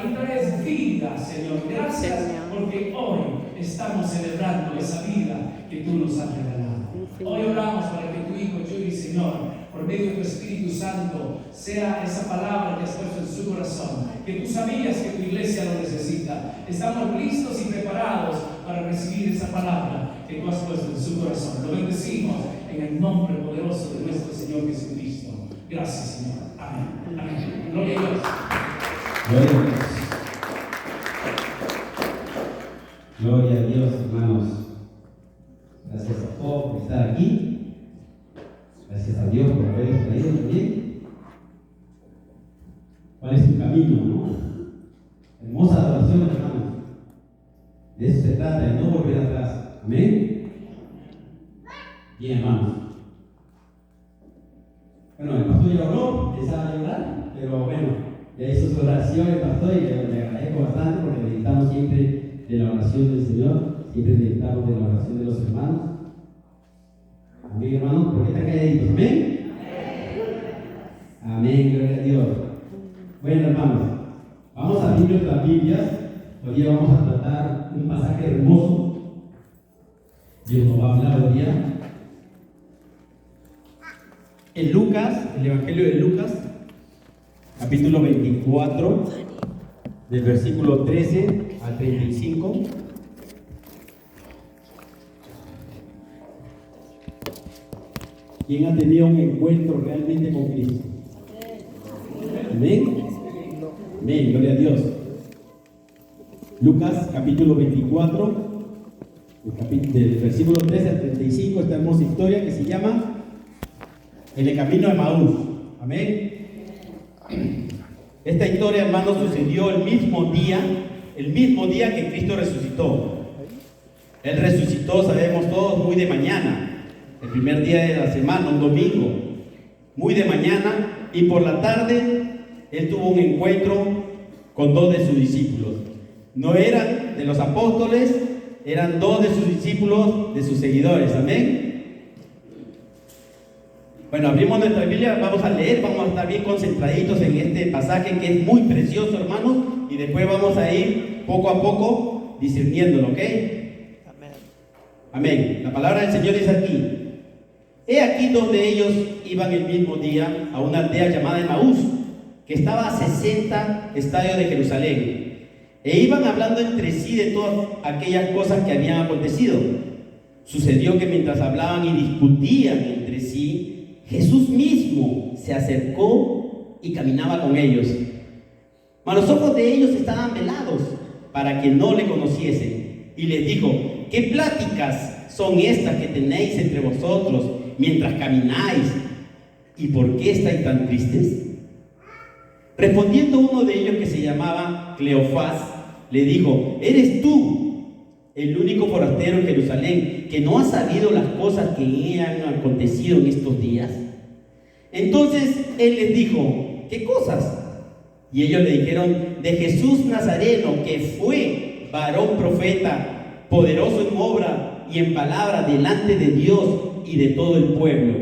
y traes vida, Señor. Gracias porque hoy estamos celebrando esa vida que tú nos has regalado. Hoy oramos para que tu Hijo, Yuri, Señor, por medio de tu Espíritu Santo, sea esa palabra que has puesto en su corazón, que tú sabías que tu iglesia lo necesita. Estamos listos y preparados para recibir esa palabra que tú has puesto en su corazón. Lo bendecimos en el nombre poderoso de nuestro Señor Jesucristo. Gracias, Señor. Amén. Amén. Gloria a Dios. Gloria a Dios. Gloria a Dios, hermanos. Gracias a todos por estar aquí. Gracias a Dios por habernos traído también. ¿Cuál es tu camino, no? Hermosa adoración, hermanos. De eso se trata, de no volver atrás. Amén. Bien, hermanos. Bueno, el pastor ya oró, empezaba a llorar, pero bueno, ya hizo su oración el pastor y le agradezco bastante porque meditamos siempre de la oración del Señor, siempre meditamos de la oración de los hermanos. Amén, hermanos, ¿por qué están calladitos? Amén. Amén, gloria a Dios. Bueno, hermanos, vamos a abrir nuestras Biblias. Hoy día vamos a tratar un pasaje hermoso. Dios nos va a hablar hoy día. En Lucas, el Evangelio de Lucas, capítulo 24, del versículo 13 al 35. ¿Quién ha tenido un encuentro realmente con Cristo? Amén. Amén, gloria a Dios. Lucas, capítulo 24, del versículo 13 al 35, esta hermosa historia que se llama en el camino de Emaús. Amén. Esta historia, hermanos, sucedió el mismo día que Cristo resucitó. Él resucitó, sabemos todos, muy de mañana, el primer día de la semana, un domingo, muy de mañana, y por la tarde Él tuvo un encuentro con 2 de sus discípulos. No eran de los apóstoles, eran 2 de sus discípulos, de sus seguidores. Amén. Bueno, abrimos nuestra Biblia, vamos a leer, vamos a estar bien concentraditos en este pasaje que es muy precioso, hermanos, y después vamos a ir poco a poco discerniéndolo, ¿ok? Amén. Amén. La palabra del Señor dice aquí: he aquí 2 de ellos iban el mismo día a una aldea llamada Emaús, que estaba a 60 estadios de Jerusalén, e iban hablando entre sí de todas aquellas cosas que habían acontecido. Sucedió que mientras hablaban y discutían entre sí, Jesús mismo se acercó y caminaba con ellos. Mas los ojos de ellos estaban velados para que no le conociesen. Y les dijo: ¿qué pláticas son estas que tenéis entre vosotros mientras camináis? ¿Y por qué estáis tan tristes? Respondiendo uno de ellos, que se llamaba Cleofás, le dijo: ¿eres tú el único forastero en Jerusalén que no ha sabido las cosas que han acontecido en estos días? Entonces él les dijo: ¿qué cosas? Y ellos le dijeron: de Jesús Nazareno, que fue varón profeta, poderoso en obra y en palabra delante de Dios y de todo el pueblo,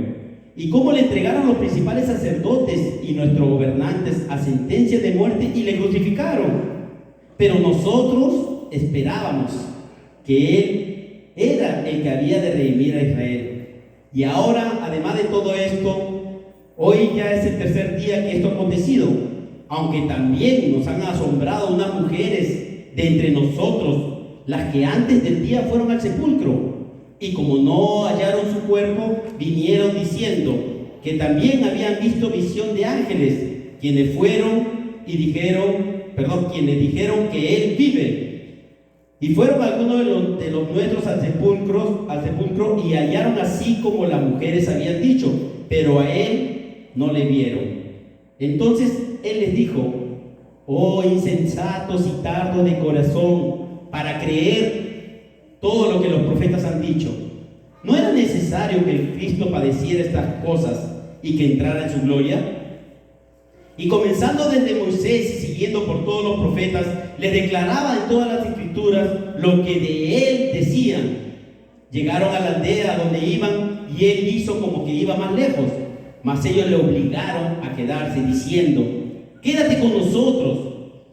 y cómo le entregaron los principales sacerdotes y nuestros gobernantes a sentencia de muerte y le crucificaron. Pero nosotros esperábamos que Él era el que había de redimir a Israel. Y ahora, además de todo esto, hoy ya es el tercer día que esto ha acontecido, aunque también nos han asombrado unas mujeres de entre nosotros, las que antes del día fueron al sepulcro, y como no hallaron su cuerpo, vinieron diciendo que también habían visto visión de ángeles, quienes dijeron que Él vive. Y fueron algunos de los nuestros al sepulcro y hallaron así como las mujeres habían dicho, pero a Él no le vieron. Entonces Él les dijo: oh insensatos y tardos de corazón, para creer todo lo que los profetas han dicho. ¿No era necesario que el Cristo padeciera estas cosas y que entrara en su gloria? Y comenzando desde Moisés y siguiendo por todos los profetas, les declaraba en todas las escrituras lo que de Él decían. Llegaron a la aldea donde iban y Él hizo como que iba más lejos, mas ellos le obligaron a quedarse, diciendo: quédate con nosotros,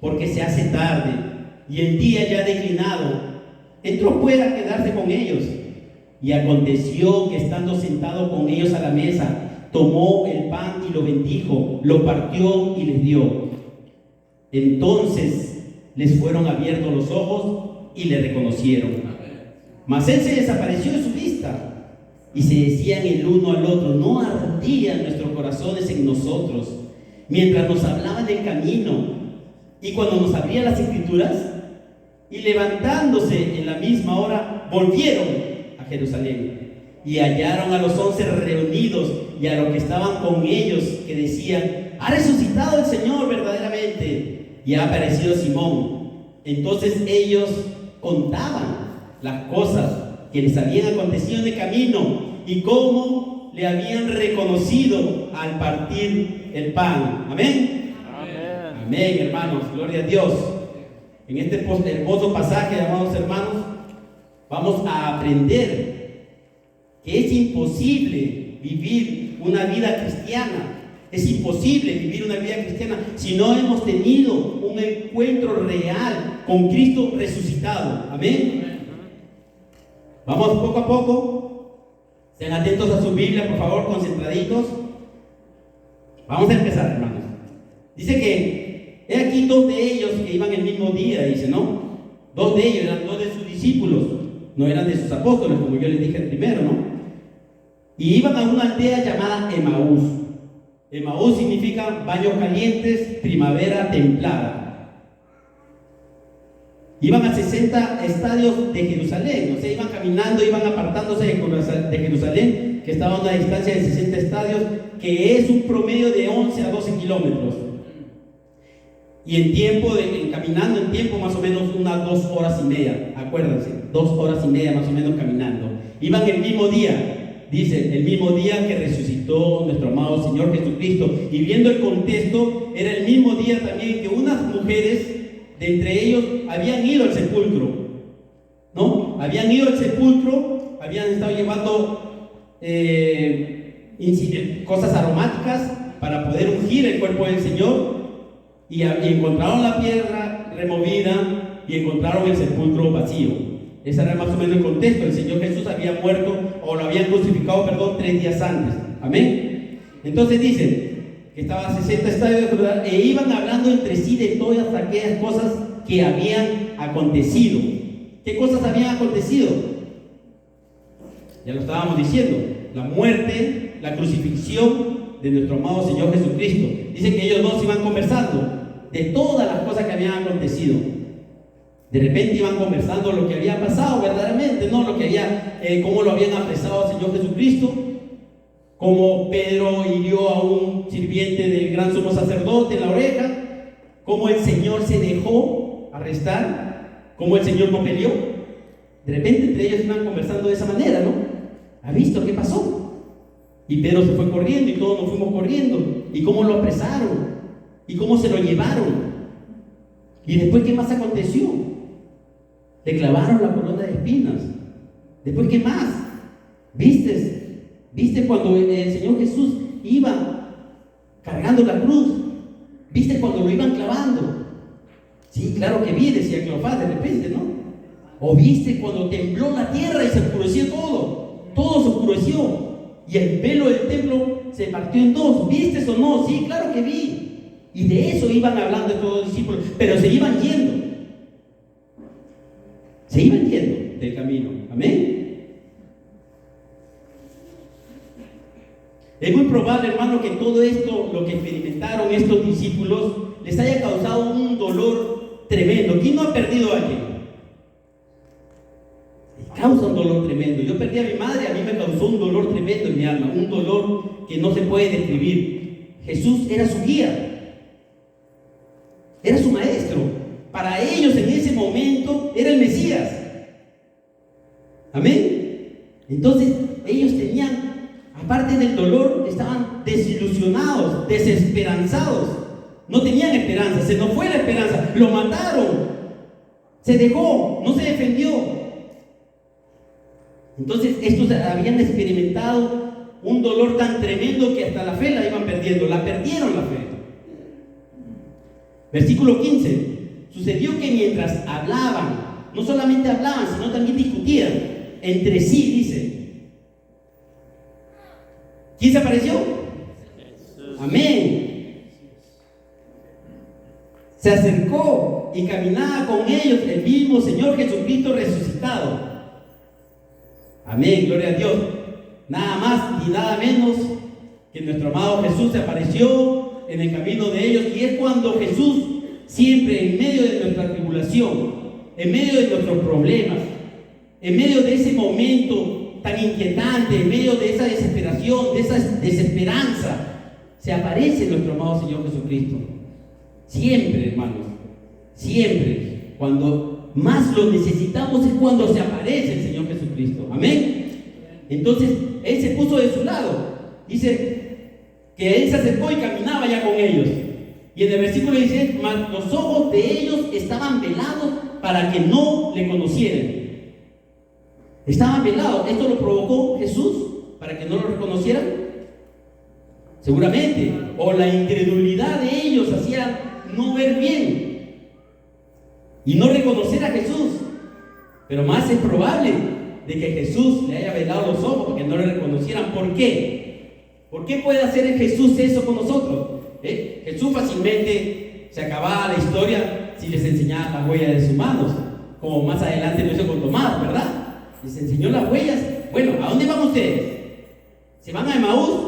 porque se hace tarde y el día ya ha declinado. Entró pues a quedarse con ellos. Y aconteció que estando sentado con ellos a la mesa, tomó el pan y lo bendijo, lo partió y les dio. Entonces les fueron abiertos los ojos y le reconocieron. Mas él se desapareció de su vista. Y se decían el uno al otro: ¿no ardían nuestros corazones en nosotros mientras nos hablaban del camino y cuando nos abrían las escrituras? Y levantándose en la misma hora, volvieron a Jerusalén y hallaron a los 11 reunidos y a los que estaban con ellos, que decían: ha resucitado el Señor verdaderamente y ha aparecido Simón. Entonces ellos contaban las cosas que les habían acontecido en el camino y cómo le habían reconocido al partir el pan. Amén. Amén, amén, hermanos, gloria a Dios. En este hermoso pasaje, amados hermanos, vamos a aprender que es imposible vivir una vida cristiana. Es imposible vivir una vida cristiana si no hemos tenido un encuentro real con Cristo resucitado. Amén. Vamos poco a poco. Sean atentos a su Biblia, por favor, concentraditos. Vamos a empezar, hermanos. Dice que he aquí 2 de ellos que iban el mismo día, dice, ¿no? 2 de ellos eran 2 de sus discípulos, no eran de sus apóstoles, como yo les dije primero, ¿no? Y iban a una aldea llamada Emaús. Emaús significa baños calientes, primavera templada. Iban a 60 estadios de Jerusalén, o sea, iban caminando, iban apartándose de Jerusalén, que estaba a una distancia de 60 estadios, que es un promedio de 11 a 12 kilómetros. Y caminando en tiempo más o menos unas 2 horas y media, acuérdense, 2 horas y media más o menos caminando. Iban el mismo día, dice, el mismo día que resucitó nuestro amado Señor Jesucristo. Y viendo el contexto, era el mismo día también que unas mujeres de entre ellos habían ido al sepulcro, ¿no? Habían ido al sepulcro, habían estado llevando cosas aromáticas para poder ungir el cuerpo del Señor, y encontraron la piedra removida y encontraron el sepulcro vacío. Ese era más o menos el contexto. El Señor Jesús había muerto, o lo habían crucificado, 3 días antes. Amén. Entonces dice que estaba a 60 estadios e iban hablando entre sí de todas aquellas cosas que habían acontecido. ¿Qué cosas habían acontecido? Ya lo estábamos diciendo: la muerte, la crucifixión de nuestro amado Señor Jesucristo. Dice que ellos 2 iban conversando de todas las cosas que habían acontecido. De repente iban conversando lo que había pasado verdaderamente, ¿no? Lo que había, cómo lo habían apresado al Señor Jesucristo, cómo Pedro hirió a un sirviente del gran sumo sacerdote en la oreja, cómo el Señor se dejó arrestar, cómo el Señor no peleó. De repente entre ellos iban conversando de esa manera, ¿no? ¿Ha visto qué pasó? Y Pedro se fue corriendo y todos nos fuimos corriendo. Y cómo lo apresaron y cómo se lo llevaron. Y después, ¿qué más aconteció? Le clavaron la corona de espinas. Después, ¿qué más? ¿Viste cuando el Señor Jesús iba cargando la cruz? ¿Viste cuando lo iban clavando? Sí, claro que vi, decía Cleofás de repente, ¿no? ¿O viste cuando tembló la tierra y se oscureció todo? Todo se oscureció y el velo del templo se partió en 2. ¿Viste o no? Sí, claro que vi. Y de eso iban hablando todos los discípulos, pero se iban yendo. Se iban yendo del camino. Amén. Es muy probable, hermano, que todo esto, lo que experimentaron estos discípulos, les haya causado un dolor tremendo. ¿Quién no ha perdido a alguien? Causa un dolor tremendo. Yo perdí a mi madre, a mí me causó un dolor tremendo en mi alma, un dolor que no se puede describir. Jesús era su guía, era su maestro. Para ellos en ese momento era el Mesías. Amén. Entonces ellos tenían, aparte del dolor, estaban desilusionados, desesperanzados. No tenían esperanza, se nos fue la esperanza, lo mataron, se dejó, no se defendió. Entonces estos habían experimentado un dolor tan tremendo que hasta la fe la iban perdiendo, la perdieron la fe. Versículo 15. sucedió que mientras hablaban, no solamente hablaban, sino también discutían entre sí, dice. ¿Quién se apareció? Jesús. Amén. Se acercó y caminaba con ellos el mismo Señor Jesucristo resucitado. Amén, gloria a Dios. Nada más ni nada menos que nuestro amado Jesús se apareció en el camino de ellos, y es cuando Jesús, siempre en medio de nuestra tribulación, en medio de nuestros problemas, en medio de ese momento tan inquietante, en medio de esa desesperación, de esa desesperanza, se aparece nuestro amado Señor Jesucristo. Siempre, hermanos, siempre, cuando más lo necesitamos es cuando se aparece el Señor Jesucristo. Amén. Entonces, Él se puso de su lado. Dice que Él se acercó y caminaba ya con ellos. Y en el versículo dice, mas los ojos de ellos estaban velados para que no le conocieran. Estaban velados. ¿Esto lo provocó Jesús para que no lo reconocieran? Seguramente. O la incredulidad de ellos hacía no ver bien y no reconocer a Jesús. Pero más es probable de que Jesús le haya velado los ojos porque no le reconocieran. ¿Por qué? ¿Por qué puede hacer Jesús eso con nosotros? Jesús fácilmente se acababa la historia si les enseñaba las huellas de sus manos, como más adelante lo hizo con Tomás, ¿verdad? Les enseñó las huellas. Bueno, ¿a dónde van ustedes? ¿Se van a Emaús?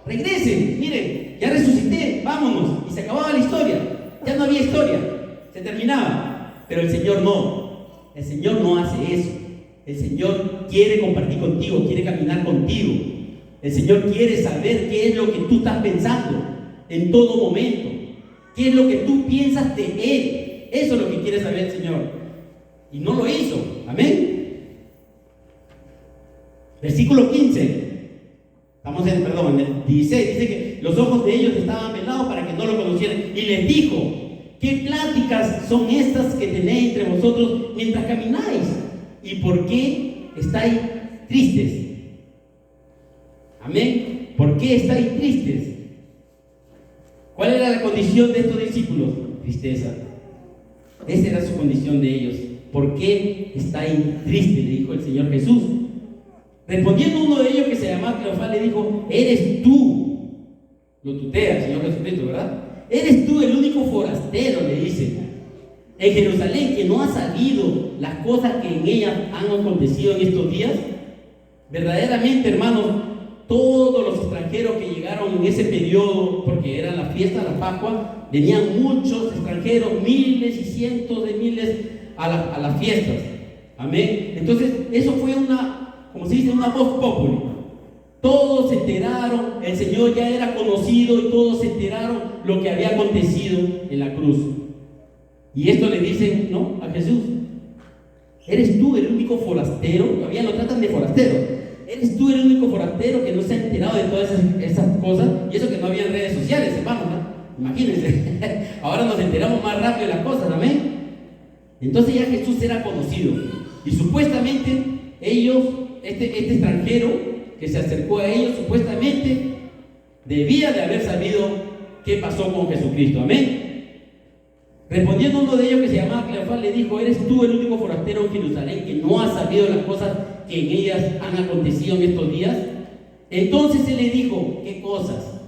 Regresen, miren, ya resucité, vámonos. Y se acababa la historia. Ya no había historia, se terminaba. Pero el Señor no. El Señor no hace eso. El Señor quiere compartir contigo, quiere caminar contigo. El Señor quiere saber qué es lo que tú estás pensando en todo momento. ¿Qué es lo que tú piensas de Él? Eso es lo que quiere saber el Señor. Y no lo hizo. Amén. Versículo 15. Estamos en el 16. Dice que los ojos de ellos estaban velados para que no lo conocieran. Y les dijo, ¿qué pláticas son estas que tenéis entre vosotros mientras camináis? ¿Y por qué estáis tristes? Amén. ¿Por qué estáis tristes? ¿Cuál era la condición de estos discípulos? Tristeza. Esa era su condición de ellos. ¿Por qué estáis tristes? Le dijo el Señor Jesús. Respondiendo uno de ellos, que se llamaba Cleofás, le dijo, eres tú. Lo tutea el Señor Jesucristo, ¿verdad? Eres tú el único forastero, le dice, en Jerusalén, que no ha sabido las cosas que en ella han acontecido en estos días. Verdaderamente, hermanos, todos los extranjeros que llegaron en ese periodo, porque era la fiesta de la Pascua, venían muchos extranjeros, miles y cientos de miles a las fiestas. Amén. Entonces, eso fue como se dice, una voz populi. Todos se enteraron, el Señor ya era conocido y todos se enteraron lo que había acontecido en la cruz. Y esto le dicen, ¿no?, a Jesús. ¿Eres tú el único forastero? Todavía lo tratan de forastero. ¿Eres tú el único forastero que no se ha enterado de todas esas cosas? Y eso que no había redes sociales, hermanos, ¿no? Imagínense. Ahora nos enteramos más rápido de las cosas, ¿amén? Entonces ya Jesús era conocido. Y supuestamente ellos, este extranjero que se acercó a ellos, supuestamente debía de haber sabido qué pasó con Jesucristo. Amén. Respondiendo uno de ellos, que se llamaba Cleofás, le dijo, ¿eres tú el único forastero en Jerusalén que no ha sabido las cosas que en ellas han acontecido en estos días? Entonces él le dijo, ¿qué cosas?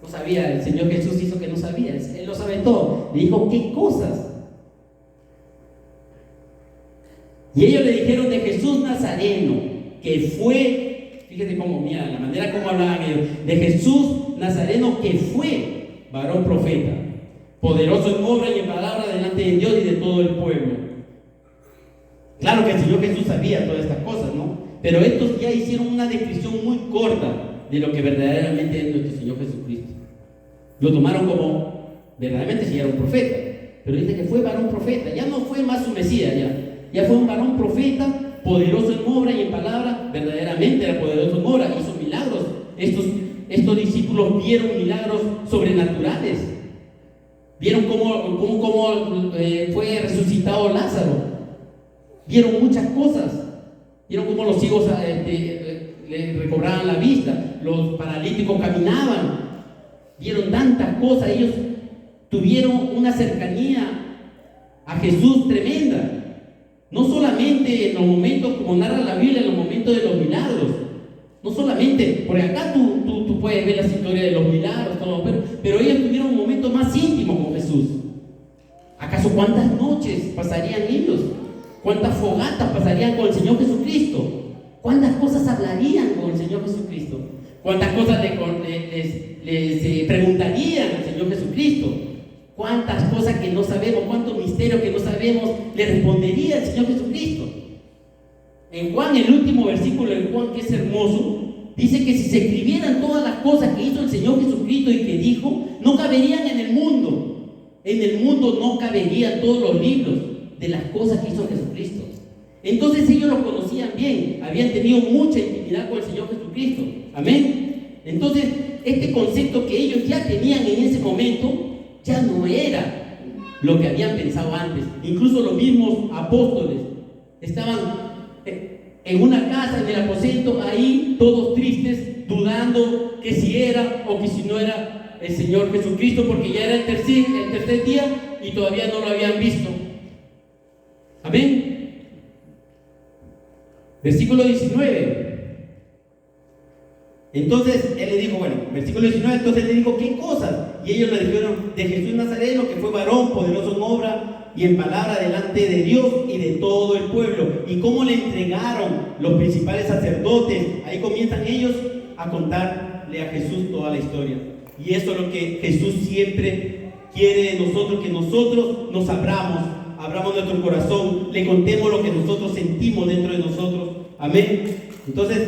No sabía, el Señor Jesús hizo que no sabía, Él lo sabe todo. Le dijo, ¿qué cosas? Y ellos le dijeron de Jesús Nazareno, que fue, fíjate cómo, mira, la manera como hablaban ellos, de Jesús Nazareno, que fue varón profeta, poderoso en obra y en palabra delante de Dios y de todo el pueblo. Claro que el Señor Jesús sabía todas estas cosas, ¿no? Pero estos ya hicieron una descripción muy corta de lo que verdaderamente es nuestro Señor Jesucristo. Lo tomaron como, verdaderamente sí era un profeta, pero dice que fue varón profeta, ya no fue más su Mesías, ya fue un varón profeta, poderoso en obra y en palabra, verdaderamente era poderoso en obra, hizo milagros. Estos discípulos vieron milagros sobrenaturales, vieron cómo fue resucitado Lázaro, vieron muchas cosas, vieron cómo los ciegos le recobraban la vista, los paralíticos caminaban, vieron tantas cosas. Ellos tuvieron una cercanía a Jesús tremenda. No solamente en los momentos, como narra la Biblia, en los momentos de los milagros. No solamente, porque acá tú puedes ver las historias de los milagros, todo, pero ellos tuvieron un momento más íntimo con Jesús. ¿Acaso cuántas noches pasarían ellos? ¿Cuántas fogatas pasarían con el Señor Jesucristo? ¿Cuántas cosas hablarían con el Señor Jesucristo? ¿Cuántas cosas les preguntarían al Señor Jesucristo? ¿Cuántas cosas que no sabemos, cuántos misterios que no sabemos le respondería el Señor Jesucristo? En Juan, el último versículo de Juan, que es hermoso, dice que si se escribieran todas las cosas que hizo el Señor Jesucristo y que dijo, no caberían en el mundo. En el mundo no caberían todos los libros de las cosas que hizo Jesucristo. Entonces ellos lo conocían bien, habían tenido mucha intimidad con el Señor Jesucristo. Amén. Entonces, este concepto que ellos ya tenían en ese momento, ya no era lo que habían pensado antes. Incluso los mismos apóstoles estaban en una casa, en el aposento, ahí todos tristes, dudando que si era o que si no era el Señor Jesucristo, porque ya era el tercer día y todavía no lo habían visto. Amén. Versículo 19. Entonces él le dijo, bueno, versículo 19, entonces le dijo, ¿qué cosas? Y ellos le dijeron, de Jesús Nazareno, que fue varón, poderoso en obra y en palabra delante de Dios y de todo el pueblo. Y cómo le entregaron los principales sacerdotes. Ahí comienzan ellos a contarle a Jesús toda la historia. Y eso es lo que Jesús siempre quiere de nosotros, que nosotros nos abramos nuestro corazón, le contemos lo que nosotros sentimos dentro de nosotros. Amén. Entonces,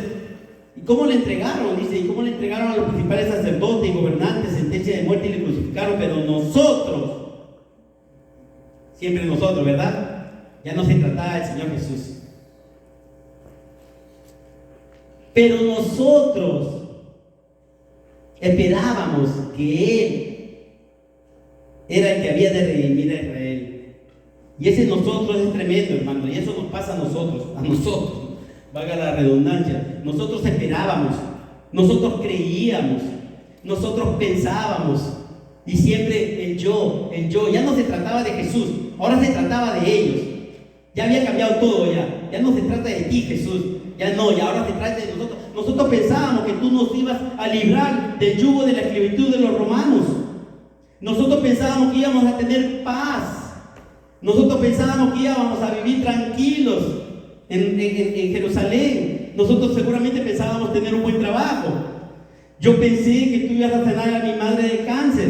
¿y cómo le entregaron? Dice, ¿y cómo le entregaron a los principales sacerdotes y gobernantes sentencia de muerte y le crucificaron? Pero nosotros, siempre nosotros, ¿verdad? Ya no se trataba del Señor Jesús. Pero nosotros esperábamos que Él era el que había de redimir a Israel. Y ese nosotros es tremendo, hermano, y eso nos pasa a nosotros, valga la redundancia. Nosotros esperábamos, nosotros creíamos, nosotros pensábamos, y siempre el yo, ya no se trataba de Jesús, ahora se trataba de ellos. Ya había cambiado todo, ya no se trata de ti, Jesús, ya ahora se trata de nosotros. Nosotros pensábamos que tú nos ibas a librar del yugo de la esclavitud de los romanos. Nosotros pensábamos que íbamos a tener paz. Nosotros pensábamos que íbamos a vivir tranquilos en Jerusalén. Nosotros seguramente pensábamos tener un buen trabajo. Yo pensé que tú ibas a sanar a mi madre de cáncer.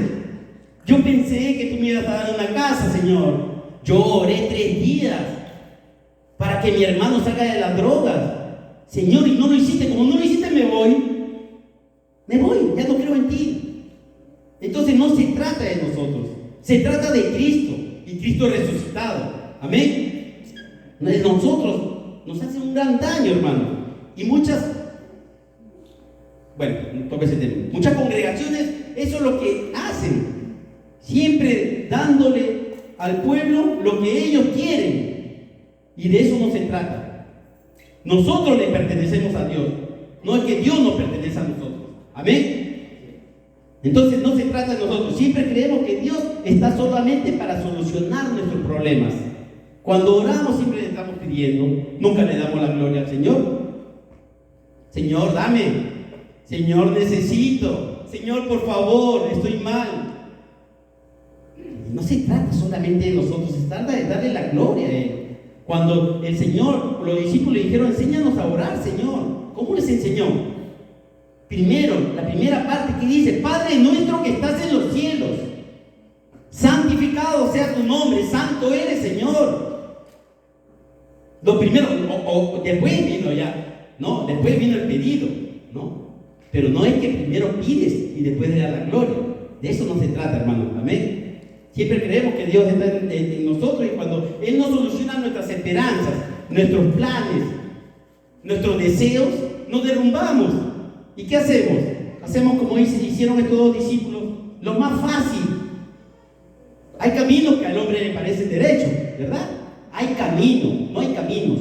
Yo pensé que tú me ibas a dar una casa, Señor. Yo oré 3 días para que mi hermano salga de las drogas. Señor, y no lo hiciste. Como no lo hiciste, me voy, ya no creo en ti. Entonces no se trata de nosotros, se trata de Cristo. Y Cristo resucitado. Amén. Nosotros nos hace un gran daño, hermano. Y muchas congregaciones, eso es lo que hacen. Siempre dándole al pueblo lo que ellos quieren. Y de eso no se trata. Nosotros le pertenecemos a Dios. No es que Dios nos pertenece a nosotros. Amén. Entonces no se trata de nosotros. Siempre creemos que Dios está solamente para solucionar nuestros problemas. Cuando oramos siempre le estamos pidiendo, nunca le damos la gloria al Señor. Señor, dame. Señor, necesito. Señor, por favor, estoy mal. No se trata solamente de nosotros, se trata de darle la gloria a Él. Cuando el Señor, los discípulos le dijeron, enséñanos a orar, Señor. ¿Cómo les enseñó? Primero, la primera parte que dice, Padre nuestro que estás en los cielos, santificado sea tu nombre, santo eres, Señor. Lo primero, después vino ¿no? Después vino el pedido, ¿no? Pero no es que primero pides y después le das la gloria. De eso no se trata, hermano. Amén. Siempre creemos que Dios está en nosotros, y cuando Él nos soluciona nuestras esperanzas, nuestros planes, nuestros deseos, nos derrumbamos. ¿Y qué hacemos? Hacemos como hicieron estos 2 discípulos, lo más fácil. Hay caminos que al hombre le parecen derechos, ¿verdad? Hay camino, no hay caminos.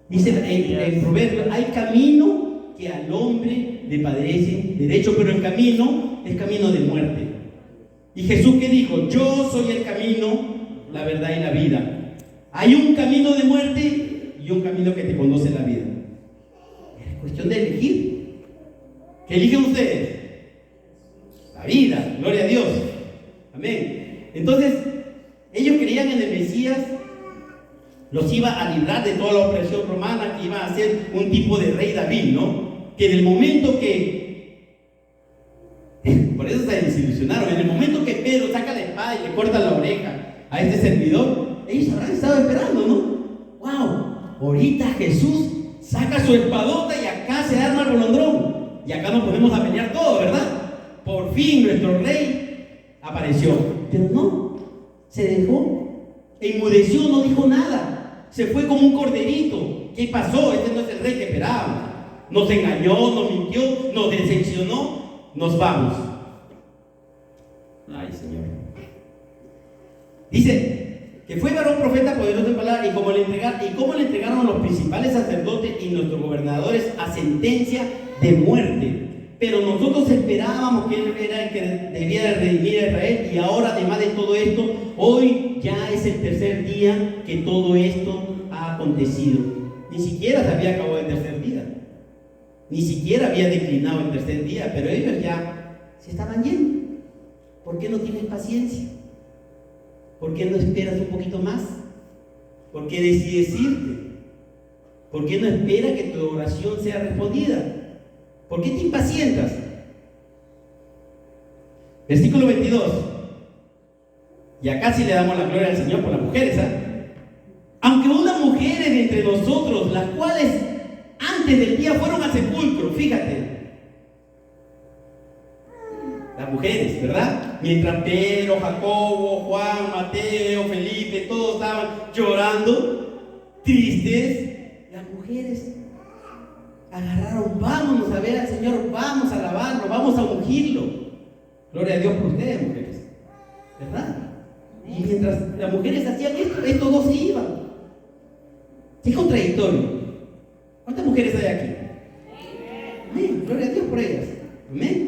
Dice en Proverbios, hay camino que al hombre le parece derecho, pero el camino es camino de muerte. Y Jesús, ¿qué dijo? Yo soy el camino, la verdad y la vida. Hay un camino de muerte y un camino que te conduce a la vida. Es cuestión de elegir. ¿Qué eligen ustedes? La vida, gloria a Dios. Amén. Entonces, ellos creían en el Mesías, los iba a librar de toda la opresión romana, que iba a ser un tipo de rey David, ¿no? Que en el momento que, por eso se desilusionaron, en el momento que Pedro saca la espada y le corta la oreja a este servidor, ellos habrán estado esperando, ¿no? ¡Wow! Ahorita Jesús saca su espadota y acá se arma el bolondrón. Y acá nos ponemos a pelear todo, ¿verdad? Por fin nuestro rey apareció. Pero no, se dejó, enmudeció, no dijo nada. Se fue como un corderito. ¿Qué pasó? Este no es el rey que esperábamos. Nos engañó, nos mintió, nos decepcionó. Nos vamos. Ay, Señor. Dice que fue varón profeta poderoso en palabra y cómo le entregaron a los principales sacerdotes y nuestros gobernadores a sentencia de muerte. Pero nosotros esperábamos que él era el que debía redimir a Israel, y ahora, además de todo esto, hoy ya es el tercer día que todo esto ha acontecido. Ni siquiera se había acabado el tercer día, ni siquiera había declinado el tercer día, pero ellos ya se estaban yendo. ¿Por qué no tienes paciencia? ¿Por qué no esperas un poquito más? ¿Por qué decides irte? ¿Por qué no esperas que tu oración sea respondida? ¿Por qué te impacientas? Versículo 22. Y acá sí le damos la gloria al Señor por las mujeres, ¿eh? Aunque unas mujeres de entre nosotros, las cuales antes del día fueron al sepulcro, fíjate. Las mujeres, ¿verdad? Mientras Pedro, Jacobo, Juan, Mateo, Felipe, todos estaban llorando, tristes, las mujeres agarraron, vámonos a ver al Señor, vamos a alabarlo, vamos a ungirlo. Gloria a Dios por ustedes, mujeres, ¿verdad? Y mientras las mujeres hacían esto, estos dos se iban. Es contradictorio. ¿Cuántas mujeres hay aquí? Amén, gloria a Dios por ellas. Amén.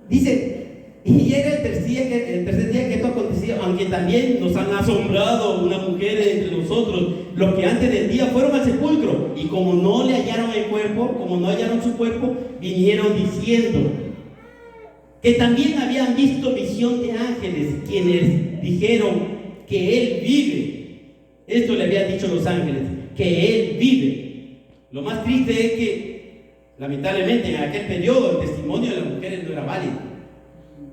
Dice, y era el tercer día que esto aconteció, aunque también nos han asombrado unas mujeres entre nosotros, los que antes del día fueron al sepulcro, y como no le hallaron el cuerpo, como no hallaron su cuerpo, vinieron diciendo que también habían visto visión de ángeles, quienes dijeron que Él vive. Esto le habían dicho los ángeles, que Él vive. Lo más triste es que, lamentablemente, en aquel periodo el testimonio de las mujeres no era válido,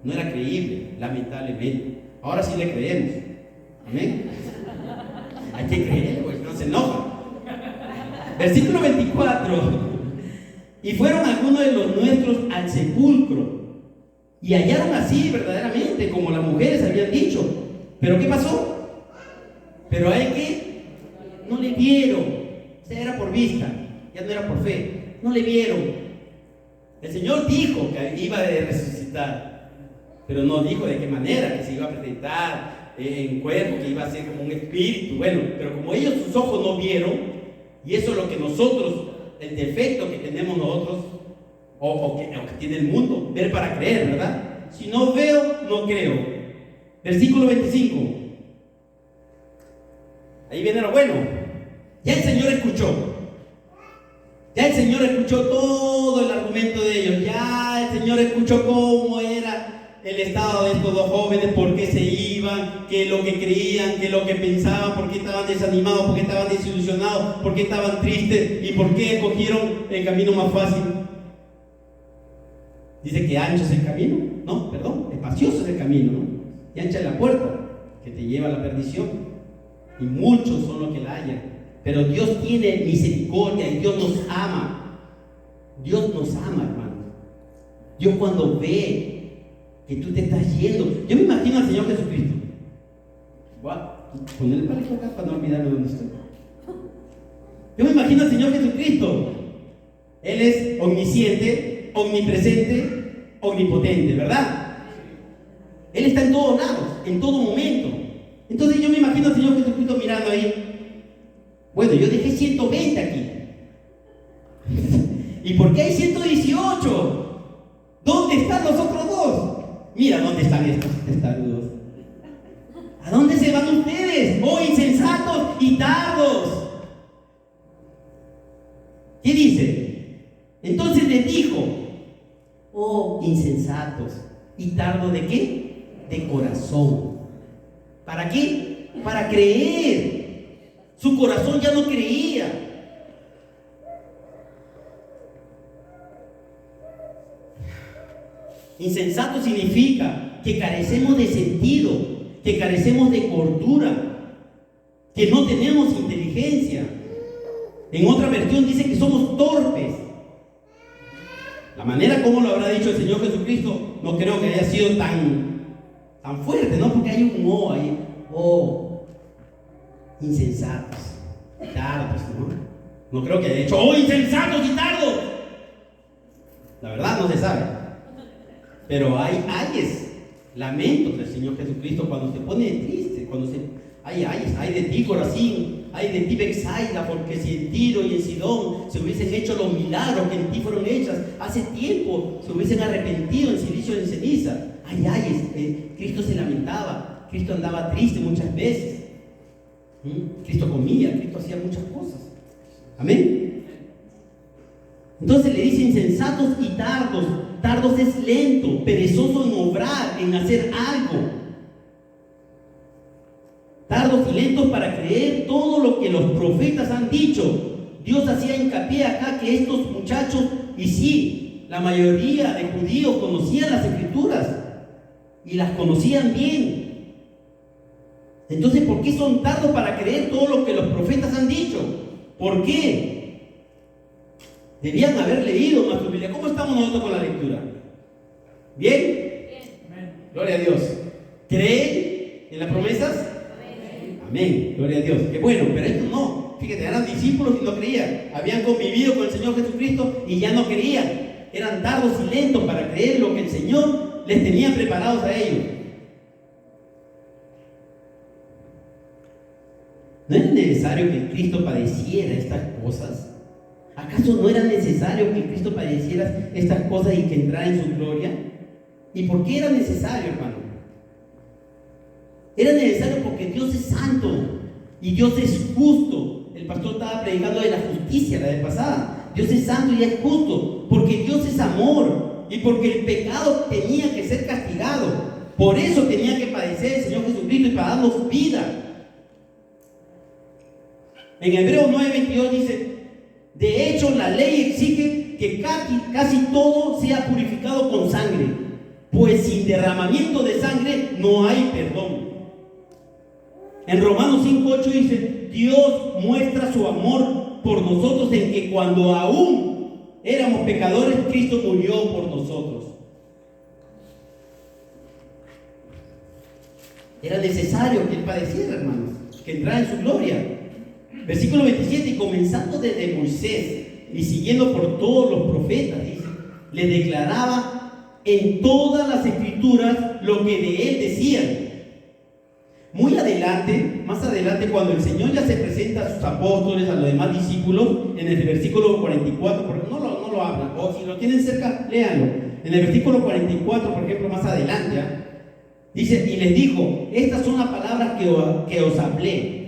no era creíble, lamentablemente. Ahora sí le creemos. Amén. Hay que creer, pues no se enoja. Versículo 24. Y fueron algunos de los nuestros al sepulcro y hallaron así verdaderamente como las mujeres habían dicho. ¿Pero qué pasó? Pero a él que no le vieron. O sea, era por vista, ya no era por fe. No le vieron. El Señor dijo que iba a resucitar, pero no dijo de qué manera, que se iba a presentar en cuerpo, que iba a ser como un espíritu. Bueno, pero como ellos sus ojos no vieron, y eso es lo que nosotros, el defecto que tenemos nosotros, o que tiene el mundo, ver para creer, ¿verdad? Si no veo, no creo. Versículo 25. Ahí viene lo bueno. Ya el Señor escuchó. Ya el Señor escuchó todo el argumento de ellos. Ya el Señor escuchó cómo era el estado de estos dos jóvenes, por qué se iban, qué es lo que creían, qué es lo que pensaban, por qué estaban desanimados, por qué estaban desilusionados, por qué estaban tristes y por qué escogieron el camino más fácil. Dice que ancho es el camino, no, perdón, espacioso es el camino, ¿no? Y ancha es la puerta que te lleva a la perdición, y muchos son los que la hallan. Pero Dios tiene misericordia y Dios nos ama. Dios nos ama, hermanos. Dios cuando ve que tú te estás yendo, yo me imagino al Señor Jesucristo. Voy a poner el palito acá para no olvidarme dónde estoy. Yo me imagino al Señor Jesucristo. Él es omnisciente, omnipresente, omnipotente, ¿verdad? Él está en todos lados, en todo momento. Entonces yo me imagino al Señor Jesucristo mirando ahí. Bueno, yo dejé 120 aquí. ¿Y por qué hay 118? ¿Dónde están los otros dos? Mira dónde están estos testarudos. ¿A dónde se van ustedes? y tardos. ¿Qué dice? Entonces les dijo: oh insensatos y tardos ¿de qué? De corazón. ¿Para qué? Para creer. Su corazón ya no creía. Insensato significa que carecemos de sentido, que carecemos de cordura, que no tenemos inteligencia. En otra versión dice que somos torpes. La manera como lo habrá dicho el Señor Jesucristo no creo que haya sido tan fuerte, ¿no? Porque hay un "oh" ahí. Oh, insensatos, tardos, ¿no? No creo que haya dicho: oh, insensatos y tardos. La verdad no se sabe. Pero hay lamentos del Señor Jesucristo cuando se pone triste, cuando hay de ti, Corazín, hay de ti, Betsaida, porque si en Tiro y en Sidón se hubiesen hecho los milagros que en ti fueron hechos, hace tiempo se hubiesen arrepentido en silicio y en ceniza. Cristo se lamentaba, Cristo andaba triste muchas veces. Cristo comía, Cristo hacía muchas cosas. Amén. Entonces le dice insensatos y tardos. Tardos es lento, perezoso en obrar, en hacer algo. Tardos y lentos para creer todo lo que los profetas han dicho. Dios hacía hincapié acá que estos muchachos, y sí, la mayoría de judíos conocían las escrituras y las conocían bien. Entonces, ¿por qué son tardos para creer todo lo que los profetas han dicho? ¿Por qué? Debían haber leído más su Biblia. ¿Cómo estamos nosotros con la lectura? ¿Bien? Amén. Gloria a Dios. ¿Creen en las promesas? Amén. Gloria a Dios. Qué bueno, pero estos no. Fíjate, eran discípulos y no creían. Habían convivido con el Señor Jesucristo y ya no creían. Eran tardos y lentos para creer lo que el Señor les tenía preparados a ellos. ¿No era necesario que Cristo padeciera estas cosas? ¿Acaso no era necesario que Cristo padeciera estas cosas y que entrara en su gloria? ¿Y por qué era necesario, hermano? Era necesario porque Dios es santo y Dios es justo. El pastor estaba predicando de la justicia la vez pasada. Dios es santo y es justo porque Dios es amor y porque el pecado tenía que ser castigado. Por eso tenía que padecer el Señor Jesucristo y para darnos vida. En Hebreos 9:22 dice: de hecho, la ley exige que casi todo sea purificado con sangre, pues sin derramamiento de sangre no hay perdón. En Romanos 5:8 dice: Dios muestra su amor por nosotros en que cuando aún éramos pecadores, Cristo murió por nosotros. Era necesario que Él padeciera, hermanos, que entrara en su gloria. Versículo 27, y comenzando desde Moisés y siguiendo por todos los profetas, dice, le declaraba en todas las escrituras lo que de él decían. Muy adelante, más adelante, cuando el Señor ya se presenta a sus apóstoles, a los demás discípulos, en el versículo 44, porque no lo hablan, o si lo tienen cerca, léanlo. En el versículo 44, por ejemplo, más adelante, dice, y les dijo: estas son las palabras que os hablé.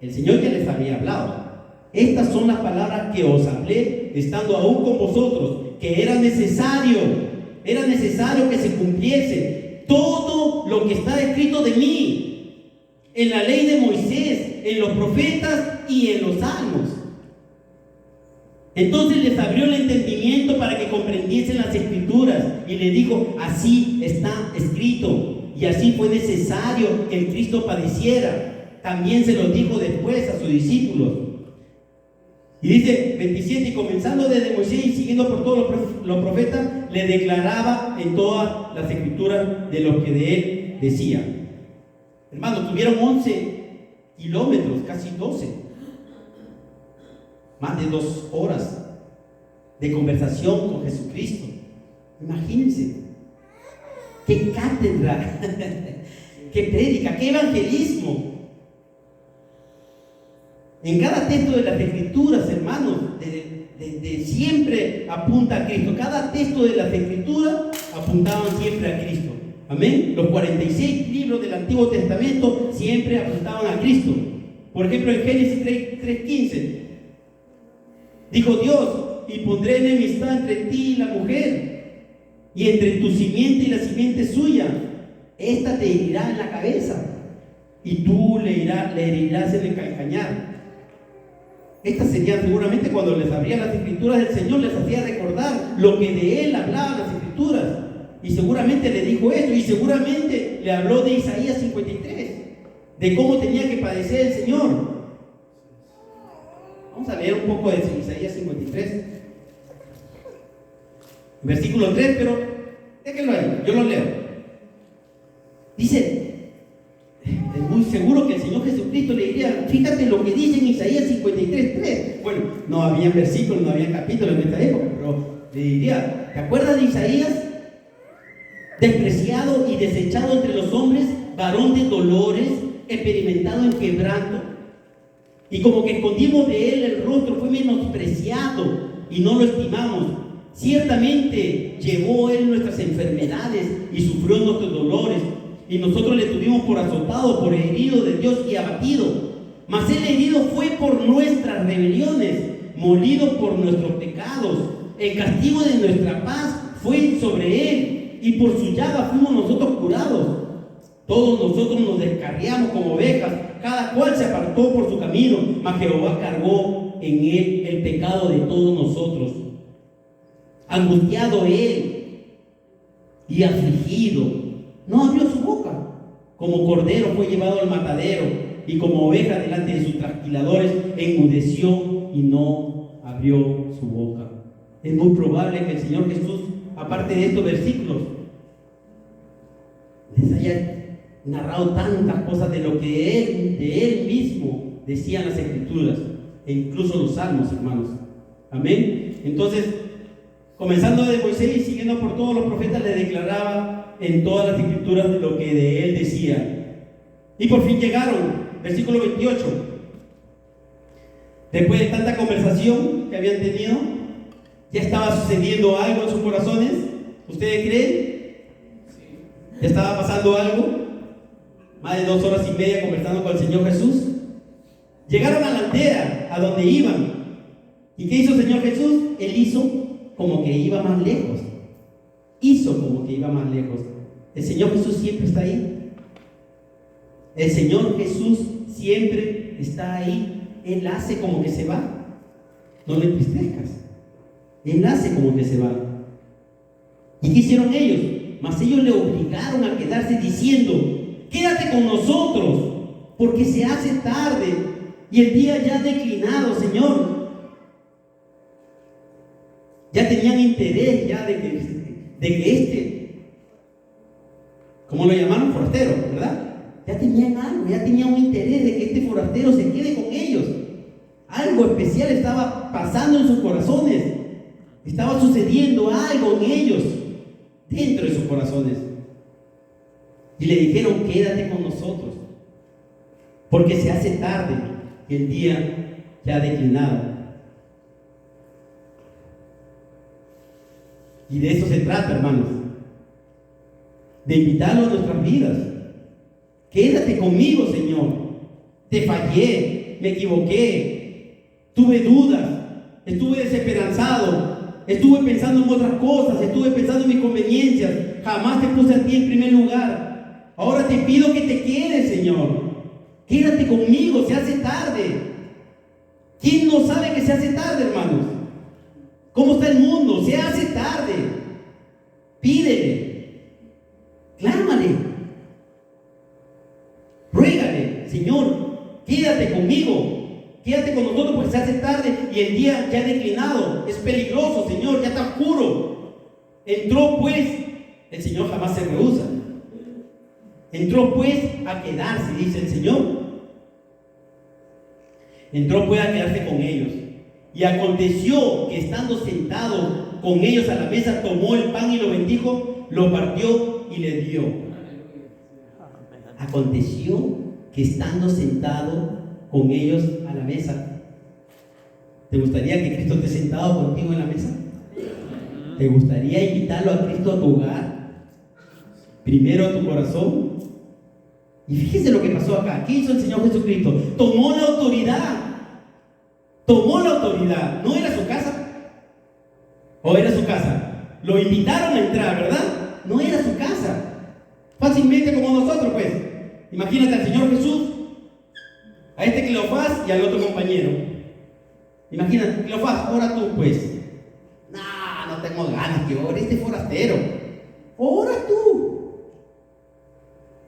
El Señor ya les había hablado. Estas son las palabras que os hablé estando aún con vosotros, que era necesario que se cumpliese todo lo que está escrito de mí, en la ley de Moisés, en los profetas y en los salmos. Entonces les abrió el entendimiento para que comprendiesen las escrituras y les dijo: así está escrito, y así fue necesario que el Cristo padeciera. También se los dijo después a sus discípulos. Y dice 27, y comenzando desde Moisés y siguiendo por todos los profetas, le declaraba en todas las escrituras de lo que de él decía. Hermanos, tuvieron 11 kilómetros, casi 12, más de 2 horas de conversación con Jesucristo. Imagínense, qué cátedra, qué prédica, qué evangelismo. En cada texto de las Escrituras, hermanos, de siempre apunta a Cristo. Cada texto de las Escrituras apuntaban siempre a Cristo. Amén. Los 46 libros del Antiguo Testamento siempre apuntaban a Cristo. Por ejemplo, en Génesis 3:15, dijo Dios: y pondré enemistad entre ti y la mujer, y entre tu simiente y la simiente suya. Esta te herirá en la cabeza, y tú le herirás en el calcañar. Estas serían seguramente, cuando les abría las escrituras del Señor, les hacía recordar lo que de Él hablaban las escrituras. Y seguramente le dijo esto, y seguramente le habló de Isaías 53, de cómo tenía que padecer el Señor. Vamos a leer un poco de Isaías 53, versículo 3, pero déjenlo ahí, yo lo leo. Dice, es muy seguro que el Señor Jesucristo le diría: fíjate lo que dice en Isaías 53:3. Bueno, no había versículos, no había capítulos en esta época, pero le diría: ¿te acuerdas de Isaías? Despreciado y desechado entre los hombres, varón de dolores, experimentado en quebranto. Y como que escondimos de él el rostro, fue menospreciado y no lo estimamos. Ciertamente llevó él nuestras enfermedades y sufrió nuestros dolores. Y nosotros le tuvimos por azotado, por herido de Dios y abatido. Mas él herido fue por nuestras rebeliones, molido por nuestros pecados. El castigo de nuestra paz fue sobre él, y por su llaga fuimos nosotros curados. Todos nosotros nos descarriamos como ovejas, cada cual se apartó por su camino, mas Jehová cargó en él el pecado de todos nosotros. Angustiado él y afligido, no abrió su boca. Como cordero fue llevado al matadero, y como oveja delante de sus trasquiladores enmudeció y no abrió su boca. Es muy probable que el Señor Jesús, aparte de estos versículos, les haya narrado tantas cosas de lo que de él mismo decían las escrituras, e incluso los salmos, hermanos. Amén. Entonces, comenzando de Moisés y siguiendo por todos los profetas, le declaraba en todas las escrituras de lo que de él decía. Y por fin llegaron, versículo 28. Después de tanta conversación que habían tenido, ya estaba sucediendo algo en sus corazones. ¿Ustedes creen? ¿Ya estaba pasando algo? Más de 2 horas y media conversando con el Señor Jesús. Llegaron a la aldea, a donde iban. ¿Y qué hizo el Señor Jesús? Él hizo como que iba más lejos. Hizo como que iba más lejos. El Señor Jesús siempre está ahí. El Señor Jesús siempre está ahí. Él hace como que se va. No le entristezcas. Él hace como que se va. ¿Y qué hicieron ellos? Mas ellos le obligaron a quedarse diciendo: quédate con nosotros, porque se hace tarde y el día ya ha declinado, Señor. Ya tenían interés ya de que ¿cómo lo llamaron? Forastero, ¿verdad? Ya tenían algo, ya tenían un interés de que este forastero se quede con ellos. Algo especial estaba pasando en sus corazones. Estaba sucediendo algo en ellos, dentro de sus corazones. Y le dijeron: quédate con nosotros, porque se hace tarde y el día ya ha declinado. Y de eso se trata, hermanos, de invitarlo a nuestras vidas. Quédate conmigo, Señor. Te fallé, me equivoqué, tuve dudas, estuve desesperanzado, estuve pensando en otras cosas, estuve pensando en mis conveniencias, jamás te puse a ti en primer lugar. Ahora te pido que te quedes, Señor. Quédate conmigo, se hace tarde. ¿Quién no sabe que se hace tarde, hermanos? ¿Cómo está el mundo? Se hace tarde. Pídele, clámale, ruégale: Señor, quédate conmigo, quédate con nosotros, porque se hace tarde y el día ya ha declinado. Es peligroso, Señor, ya está oscuro. Entró pues, el Señor jamás se rehúsa. Entró pues a quedarse, dice el Señor. Entró pues a quedarse con ellos. Y aconteció que estando sentado con ellos a la mesa, tomó el pan y lo bendijo, lo partió y le dio. Aconteció que estando sentado con ellos a la mesa. ¿Te gustaría que Cristo esté sentado contigo en la mesa? ¿Te gustaría invitarlo a Cristo a tu hogar? Primero a tu corazón. Y fíjese lo que pasó acá. ¿Qué hizo el Señor Jesucristo? Tomó la Tomó la autoridad. ¿No era su casa? ¿O era su casa? Lo invitaron a entrar, ¿verdad? No era su casa. Fácilmente como nosotros, pues. Imagínate al Señor Jesús, a este Cleofás y al otro compañero. Imagínate, Cleofás, ora tú, pues. No tengo ganas que ore, este forastero. Ora tú.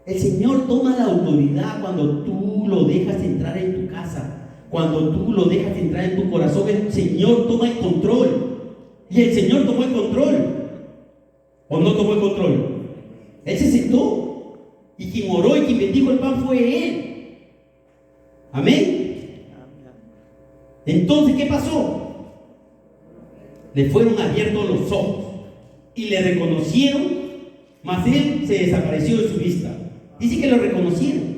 El Señor toma la autoridad cuando tú lo dejas entrar en tu casa. Cuando tú lo dejas entrar en tu corazón, el Señor toma el control. Y el Señor tomó el control. ¿O no tomó el control? Él se sentó. Y quien oró y quien bendijo el pan fue Él. Amén. Entonces, ¿qué pasó? Le fueron abiertos los ojos y le reconocieron, mas Él se desapareció de su vista. Dice que lo reconocieron.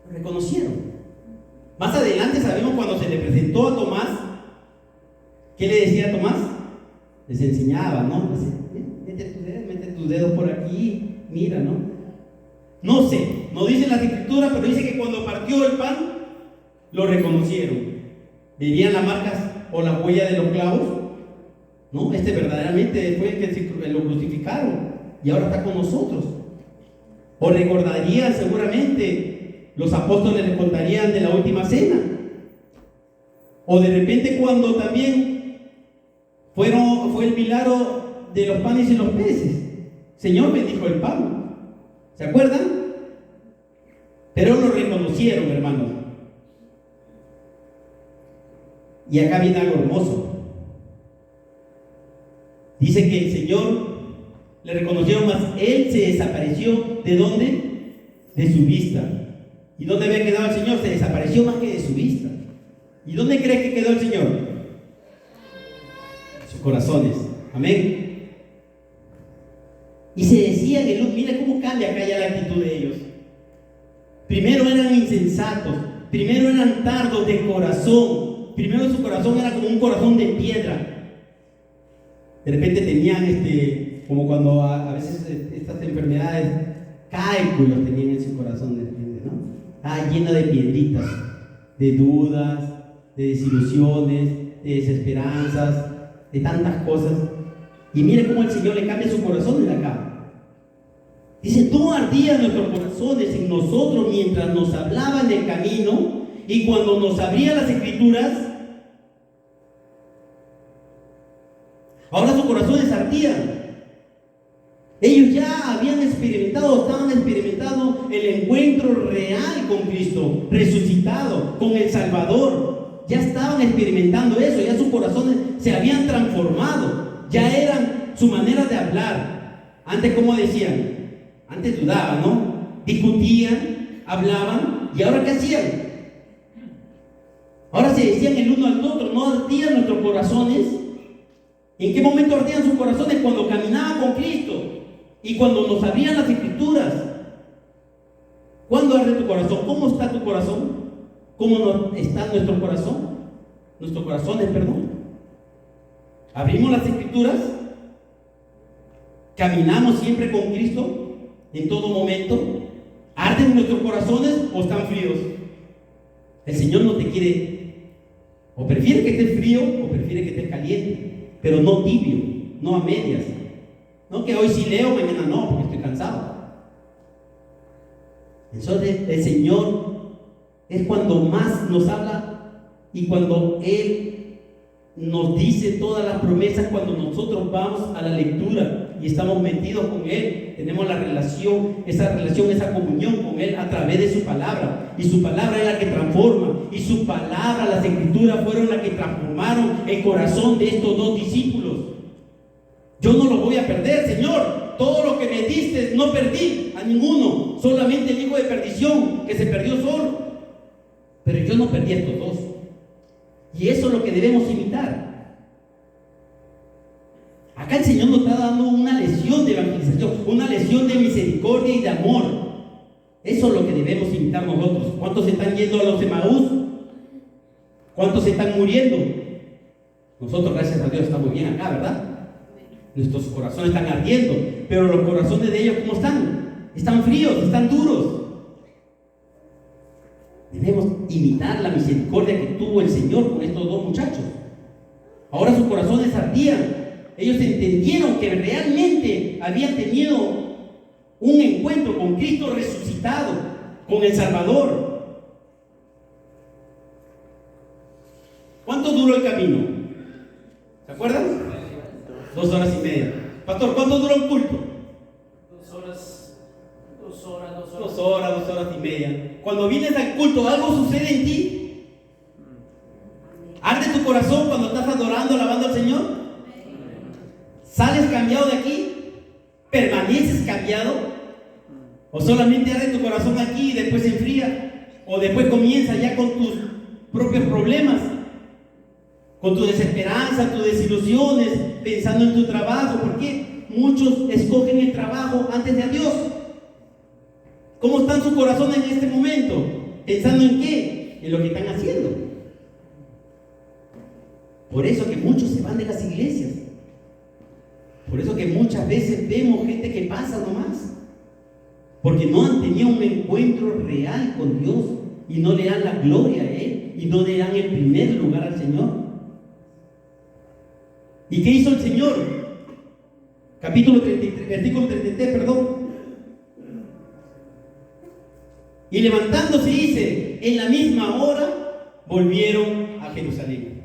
Lo reconocieron. Más adelante sabemos cuando se le presentó a Tomás, ¿qué le decía a Tomás? Les enseñaba, ¿no? Mete tus dedos por aquí, mira, ¿no? No sé, no dice la escritura, pero dice que cuando partió el pan, lo reconocieron. ¿Verían las marcas o la huella de los clavos? No, verdaderamente fue el que lo crucificaron y ahora está con nosotros. O recordarían seguramente, los apóstoles les contarían de la última cena. O de repente cuando también fue el milagro de los panes y los peces. Señor bendijo el pan. ¿Se acuerdan? Pero lo reconocieron, hermanos. Y acá viene algo hermoso. Dice que el Señor le reconocieron, más Él se desapareció. ¿De dónde? De su vista. ¿Y dónde había quedado el Señor? Se desapareció más que de su vista. ¿Y dónde crees que quedó el Señor? En sus corazones. Amén. Y se decía que, mira cómo cambia acá ya la actitud de ellos. Primero eran insensatos, primero eran tardos de corazón. Primero su corazón era como un corazón de piedra. De repente tenían como cuando a veces estas enfermedades, cálculos tenían en su corazón, ¿no? Lleno de piedritas, de dudas, de desilusiones, de desesperanzas, de tantas cosas. Y mire cómo el Señor le cambia su corazón de acá. Dice, no ardían nuestros corazones en nosotros mientras nos hablaban del camino. Y cuando nos abría las escrituras, ahora sus corazones ardían. Ellos ya habían estaban experimentando el encuentro real con Cristo, resucitado, con el Salvador. Ya estaban experimentando eso, ya sus corazones se habían transformado, ya eran su manera de hablar. Antes, ¿cómo decían? Antes dudaban, ¿no? Discutían, hablaban, ¿y ahora qué hacían? Ahora se decían el uno al otro, no ardían nuestros corazones. ¿En qué momento ardían sus corazones? Cuando caminaban con Cristo y cuando nos abrían las escrituras. ¿Cuándo arde tu corazón? ¿Cómo está tu corazón? ¿Cómo está nuestro corazón? Nuestros corazones, perdón. ¿Abrimos las escrituras? ¿Caminamos siempre con Cristo en todo momento? ¿Arden nuestros corazones o están fríos? El Señor no te quiere, o prefiere que estés frío o prefiere que estés caliente, pero no tibio, no a medias. No que hoy sí leo, mañana no, porque estoy cansado. Entonces el Señor es cuando más nos habla y cuando Él nos dice todas las promesas, cuando nosotros vamos a la lectura y estamos metidos con Él, tenemos la relación, esa comunión con Él a través de su palabra. Y su palabra es la que transforma, y su palabra, las escrituras fueron las que transformaron el corazón de estos dos discípulos. Yo no lo voy a perder, Señor. Todo lo que me diste no perdí a ninguno, solamente el hijo de perdición que se perdió solo. Pero yo no perdí a estos dos. Y eso es lo que debemos imitar. Acá el Señor nos está dando una lección de evangelización, una lección de misericordia y de amor. Eso es lo que debemos imitar nosotros. ¿Cuántos están yendo a los Emaús? ¿Cuántos están muriendo? Nosotros, gracias a Dios, estamos bien acá, ¿verdad? Nuestros corazones están ardiendo, pero los corazones de ellos, ¿cómo están? Están fríos, están duros. imitar la misericordia que tuvo el Señor con estos dos muchachos. Ahora sus corazones ardían. Ellos entendieron que realmente habían tenido un encuentro con Cristo resucitado, con el Salvador. ¿Cuánto duró el camino? ¿Se acuerdan? 2 horas y media. Pastor, ¿cuánto duró un culto? 2 horas. 2 horas y media. Cuando vienes al culto, ¿algo sucede en ti? ¿Arde tu corazón cuando estás adorando, alabando al Señor? ¿Sales cambiado de aquí? ¿Permaneces cambiado? ¿O solamente arde tu corazón aquí y después se enfría? ¿O después comienza ya con tus propios problemas? Con tu desesperanza, tus desilusiones, pensando en tu trabajo. ¿Por qué muchos escogen el trabajo antes de a Dios? ¿Cómo están sus corazones en este momento? ¿Pensando en qué? En lo que están haciendo. Por eso que muchos se van de las iglesias. Por eso que muchas veces vemos gente que pasa nomás. Porque no han tenido un encuentro real con Dios y no le dan la gloria a Él y no le dan el primer lugar al Señor. ¿Y qué hizo el Señor? Capítulo 33, versículo 33, perdón. Y levantándose, dice, en la misma hora volvieron a Jerusalén.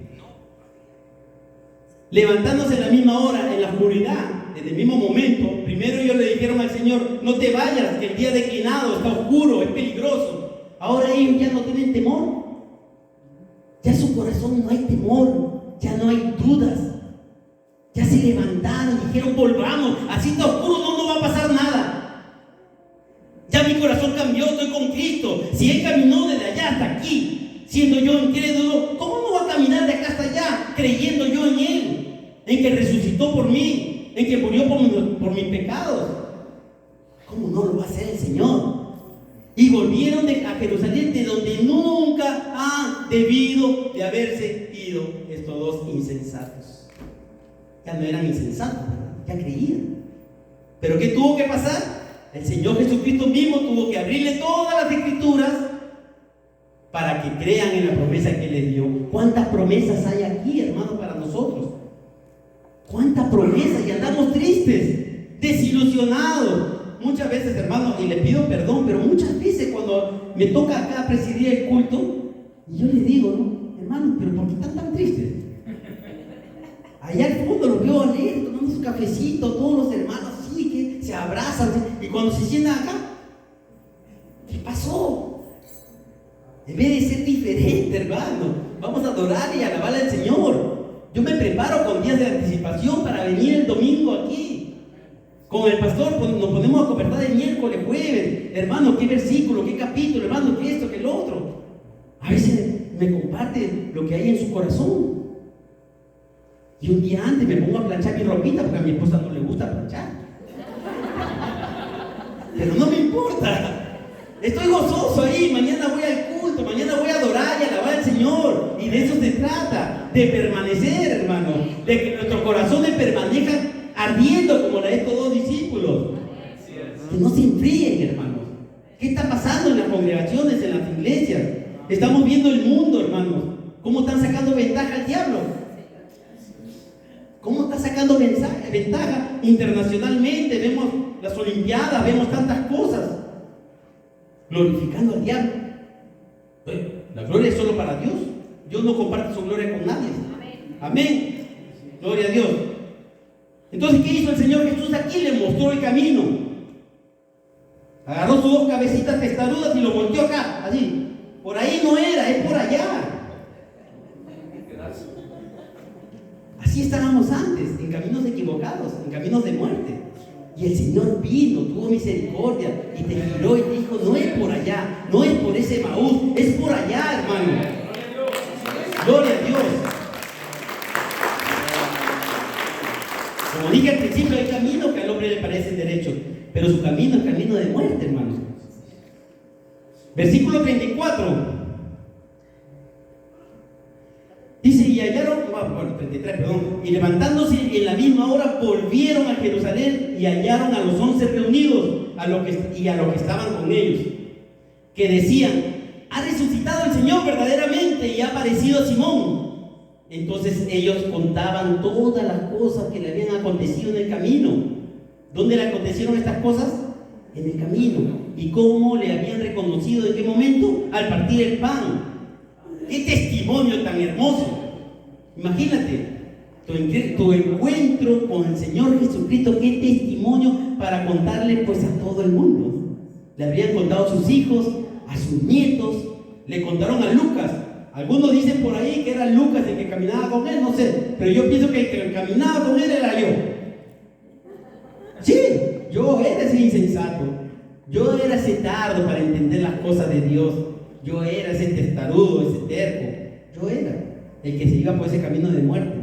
Levantándose en la misma hora, en la oscuridad, en el mismo momento, primero ellos le dijeron al Señor: no te vayas, que el día declinado está oscuro, es peligroso. Ahora ellos ya no tienen temor. Ya en su corazón no hay temor, ya no hay dudas. Ya se levantaron, dijeron: volvamos, así está oscuro, no va a pasar nada. Ya mi corazón cambió, estoy con Cristo. Si Él caminó desde allá hasta aquí, siendo yo incrédulo, ¿cómo no va a caminar de acá hasta allá, creyendo yo en Él? En que resucitó por mí, en que murió por mis pecados. ¿Cómo no lo va a hacer el Señor? Y volvieron a Jerusalén, de donde nunca han debido de haberse ido estos dos insensatos. Ya no eran insensatos, ya creían. ¿Pero qué tuvo que pasar? El Señor Jesucristo mismo tuvo que abrirle todas las escrituras para que crean en la promesa que les dio. ¿Cuántas promesas hay aquí, hermanos, para nosotros? ¿Cuántas promesas? Y andamos tristes, desilusionados. Muchas veces, hermanos, y les pido perdón, pero muchas veces cuando me toca acá presidir el culto, y yo les digo, ¿no? Hermanos, ¿pero por qué están tan tristes? Allá al fondo los veo alegres, tomando su cafecito, todos los hermanos así, que se abrazan, y cuando se sientan acá, ¿qué pasó? En vez de ser diferente, hermano, vamos a adorar y alabar al Señor. Yo me preparo con días de anticipación para venir el domingo aquí. Con el pastor nos ponemos a conversar el miércoles, jueves. Hermano, qué versículo, qué capítulo, hermano, qué esto, qué lo otro. A veces me comparte lo que hay en su corazón. Y un día antes me pongo a planchar mi ropita porque a mi esposa no le gusta planchar. Pero no me importa. Estoy gozoso ahí. Mañana voy al culto, mañana voy a adorar y alabar al Señor. Y de eso se trata, de permanecer, hermano. De que nuestros corazones permanezcan ardiendo como la de estos dos discípulos. Que no se enfríen, hermanos. ¿Qué está pasando en las congregaciones, en las iglesias? Estamos viendo el mundo, hermanos. ¿Cómo están sacando ventaja al diablo? ¿Cómo está sacando ventaja internacionalmente? Vemos las olimpiadas, vemos tantas cosas. Glorificando al diablo. La gloria es solo para Dios. Dios no comparte su gloria con nadie. Amén. Gloria a Dios. Entonces, ¿qué hizo el Señor Jesús aquí? Le mostró el camino. Agarró sus dos cabecitas testarudas y lo volteó acá, así. Por ahí no era, es por allá. Así estábamos antes, en caminos equivocados, en caminos de muerte. Y el Señor vino, tuvo misericordia y te giró y te dijo: no es por allá, no es por ese Maús, es por allá, hermano. Gloria a Dios. Como dije al principio, hay caminos que al hombre le parecen derechos, pero su camino es camino de muerte, hermano. Versículo 34. Dice: y hallaron, 33, perdón. Y levantándose en la misma hora, volvieron a Jerusalén y hallaron a los 11 reunidos y a los que estaban con ellos, que decían: ¿ha resucitado el Señor verdaderamente y ha aparecido a Simón. Entonces ellos contaban todas las cosas que le habían acontecido en el camino. ¿Dónde le acontecieron estas cosas? En el camino. ¿Y cómo le habían reconocido? ¿En qué momento? Al partir el pan. ¡Qué testimonio tan hermoso! Imagínate, tu encuentro con el Señor Jesucristo, qué testimonio para contarle pues a todo el mundo. Le habrían contado a sus hijos, a sus nietos, le contaron a Lucas. Algunos dicen por ahí que era Lucas el que caminaba con él, no sé, pero yo pienso que el que caminaba con él era yo. Sí, yo era ese insensato, yo era ese tardo para entender las cosas de Dios, yo era ese testarudo, ese terco, yo era el que se iba por ese camino de muerte,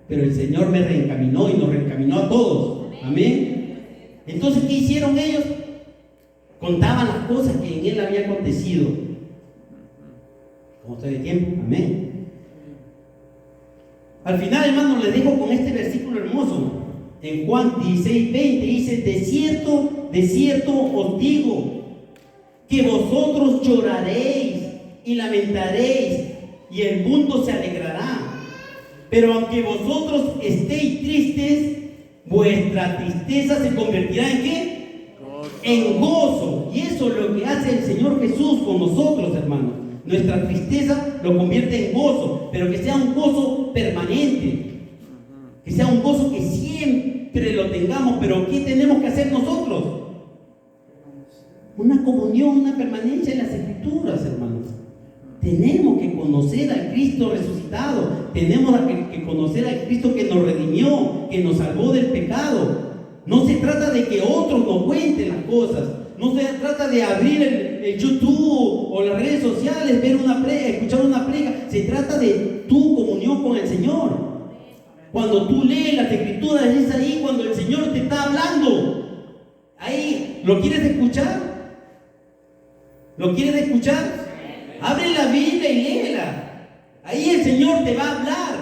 pero el Señor me reencaminó y nos reencaminó a todos. Amén. Entonces, ¿qué hicieron ellos? Contaban las cosas que en él había acontecido. ¿Cómo estoy de tiempo? Amén. Al final, hermanos, les dejo con este versículo hermoso. En Juan 16:20 dice: de cierto os digo, que vosotros lloraréis y lamentaréis, y el mundo se alegrará. Pero aunque vosotros estéis tristes, vuestra tristeza se convertirá ¿en qué? En gozo. Y eso es lo que hace el Señor Jesús con nosotros, hermanos. Nuestra tristeza lo convierte en gozo, pero que sea un gozo permanente, que sea un gozo que siempre lo tengamos. Pero ¿qué tenemos que hacer nosotros? Una comunión, una permanencia en las Escrituras, hermanos. Tenemos que conocer al Cristo resucitado, tenemos que conocer al Cristo que nos redimió, que nos salvó del pecado. No se trata de que otros nos cuenten las cosas, no se trata de abrir el YouTube o las redes sociales, ver una predica, escuchar una predica. Se trata de tu comunión con el Señor. Cuando tú lees las Escrituras, es ahí cuando el Señor te está hablando. Ahí, ¿lo quieres escuchar? ¿Lo quieres escuchar? Abre la Biblia y léela. Ahí el Señor te va a hablar,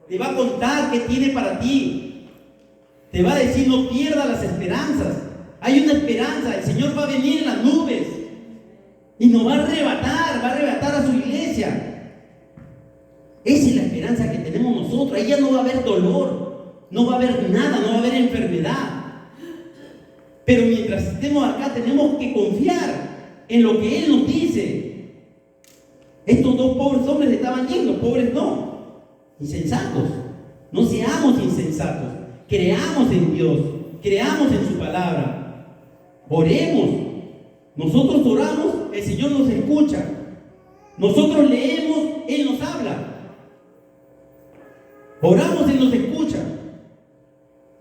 te va a contar qué tiene para ti. Te va a decir: no pierdas las esperanzas. Hay una esperanza. El Señor va a venir en las nubes y nos va a arrebatar a su iglesia. Esa es la esperanza que tenemos nosotros. Ahí ya no va a haber dolor, no va a haber nada, no va a haber enfermedad. Pero mientras estemos acá, tenemos que confiar en lo que Él nos dice. Estos dos pobres hombres estaban yendo, pobres no, insensatos. No seamos insensatos. Creamos en Dios, creamos en su palabra, oremos. Nosotros oramos, el Señor nos escucha. Nosotros leemos, Él nos habla. Oramos, Él nos escucha.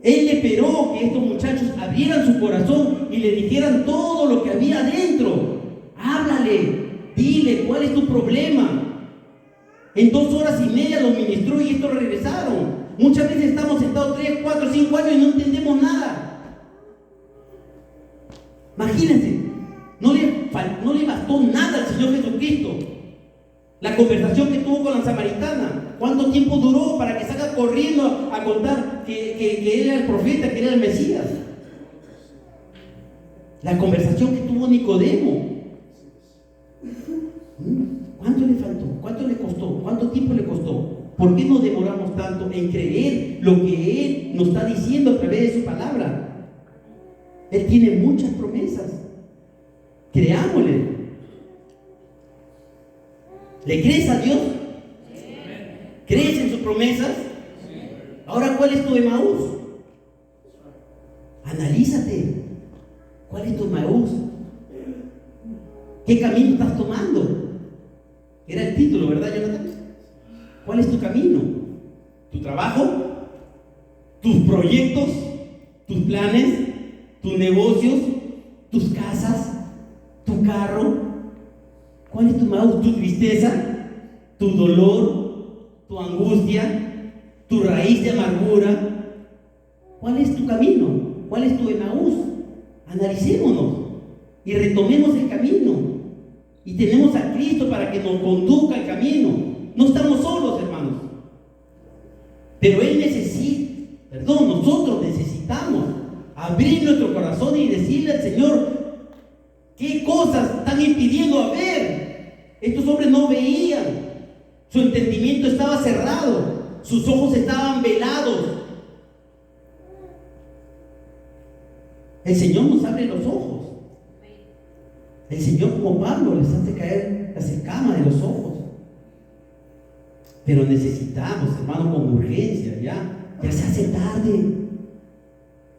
Él esperó que estos muchachos abrieran su corazón y le dijeran todo lo que había adentro. Háblale, dile cuál es tu problema. En 2 horas y media los ministró y estos regresaron. Muchas veces estamos sentados 3, 4, 5 años y no entendemos nada. Imagínense, no le bastó nada al Señor Jesucristo. La conversación que tuvo con la samaritana, ¿cuánto tiempo duró para que salga corriendo a contar que él era el profeta, que era el Mesías? La conversación que tuvo Nicodemo, ¿cuánto le faltó? ¿Cuánto le costó? ¿Cuánto tiempo le costó? ¿Por qué nos demoramos tanto en creer lo que Él nos está diciendo a través de su palabra? Él tiene muchas promesas. Creámosle. ¿Le crees a Dios? ¿Crees en sus promesas? Ahora, ¿cuál es tu Emaús? Analízate. ¿Cuál es tu Emaús? ¿Qué camino estás tomando? Era el título, ¿verdad, Jonathan? ¿Cuál es tu camino? ¿Tu trabajo? ¿Tus proyectos? ¿Tus planes? ¿Tus negocios? ¿Tus casas? ¿Tu carro? ¿Cuál es tu Emaús? ¿Tu tristeza? ¿Tu dolor? ¿Tu angustia? ¿Tu raíz de amargura? ¿Cuál es tu camino? ¿Cuál es tu Emaús? Analicémonos y retomemos el camino. Y tenemos a Cristo para que nos conduzca el camino. No estamos solos, hermanos. Pero Él nosotros necesitamos abrir nuestro corazón y decirle al Señor qué cosas están impidiendo a ver Estos hombres no veían. Su entendimiento estaba cerrado. Sus ojos estaban velados. El Señor nos abre los ojos. El Señor, como Pablo, les hace caer las escamas de los ojos. Pero necesitamos, hermano, con urgencia, ya se hace tarde.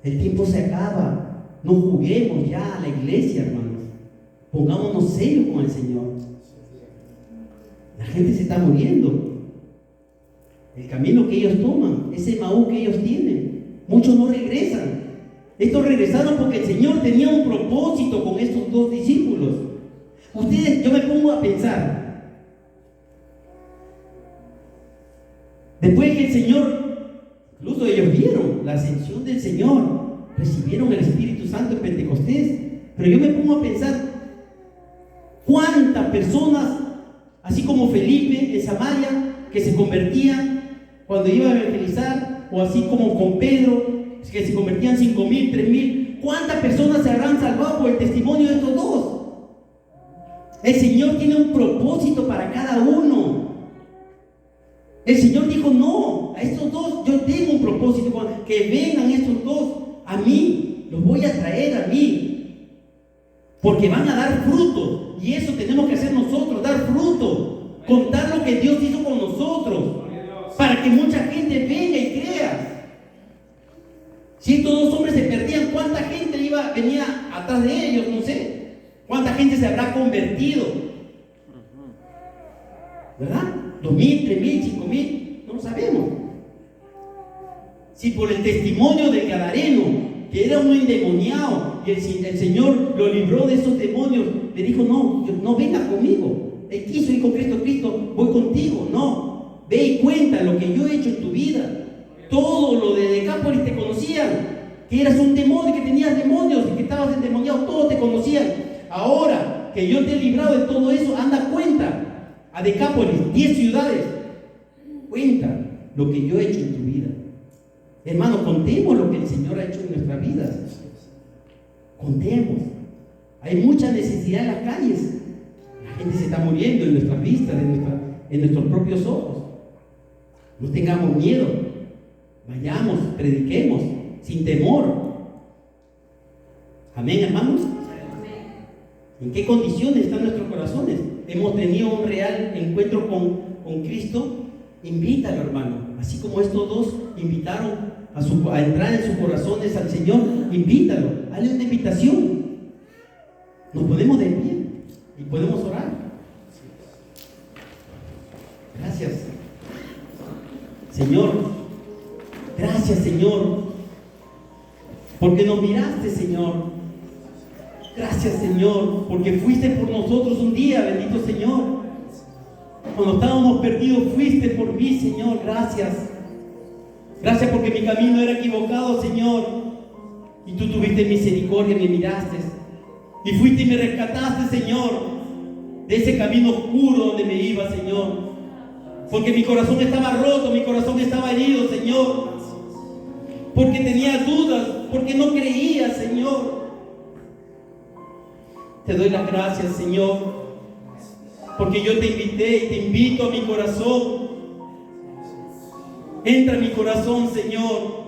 El tiempo se acaba. No juguemos ya a la iglesia, hermanos. Pongámonos serios con el Señor. La gente se está muriendo. El camino que ellos toman, ese Emaús que ellos tienen, muchos no regresan. Estos regresaron porque el Señor tenía un propósito con estos dos discípulos. Yo me pongo a pensar. Después que el Señor, incluso ellos vieron la ascensión del Señor, recibieron el Espíritu Santo en Pentecostés. Pero yo me pongo a pensar, ¿cuántas personas, así como Felipe en Samaria, que se convertían cuando iba a evangelizar, o así como con Pedro, que se convertían 5,000, 3,000, ¿cuántas personas se habrán salvado por el testimonio de estos dos? El Señor tiene un propósito para cada uno. El Señor dijo, no, a estos dos yo tengo un propósito, que vengan estos dos a mí, los voy a traer a mí, porque van a dar fruto, y eso tenemos que hacer nosotros, dar fruto, contar lo que Dios hizo con nosotros, para que mucha gente venga y crea. Si estos dos hombres se perdían, ¿cuánta gente venía atrás de ellos? No sé. ¿Cuánta gente se habrá convertido? ¿Verdad? 2,000, 3,000, 5,000, no lo sabemos. Si por el testimonio del Gadareno, que era un endemoniado, y el Señor lo libró de esos demonios, le dijo, no venga conmigo. Él quiso ir con Cristo, voy contigo. No, ve y cuenta lo que yo he hecho en tu vida. Todo lo de Decápolis te conocían, que eras un demonio, que tenías demonios y que estabas endemoniado, todos te conocían. Ahora que yo te he librado de todo eso, anda, cuenta a Decápolis, 10 ciudades, cuenta lo que yo he hecho en tu vida. Hermano, contemos lo que el Señor ha hecho en nuestras vidas. Contemos. Hay mucha necesidad en las calles. La gente se está muriendo en nuestras vistas, en nuestros propios ojos. No tengamos miedo. Vayamos, prediquemos, sin temor. Amén, hermanos. ¿En qué condiciones están nuestros corazones? ¿Hemos tenido un real encuentro con Cristo? Invítalo, hermano. Así como estos dos invitaron a entrar en sus corazones al Señor, invítalo. Hazle una invitación. Nos ponemos de pie y podemos orar. Gracias, Señor. Gracias, Señor, porque nos miraste, Señor. Gracias, Señor, porque fuiste por nosotros un día, bendito Señor. Cuando estábamos perdidos, fuiste por mí, Señor. Gracias. Gracias porque mi camino era equivocado, Señor. Y tú tuviste misericordia, me miraste. Y fuiste y me rescataste, Señor, de ese camino oscuro donde me iba, Señor. Porque mi corazón estaba roto, mi corazón estaba herido, Señor. Porque tenía dudas, porque no creía, Señor. Te doy las gracias, Señor, porque yo te invité y te invito a mi corazón. Entra a mi corazón, Señor.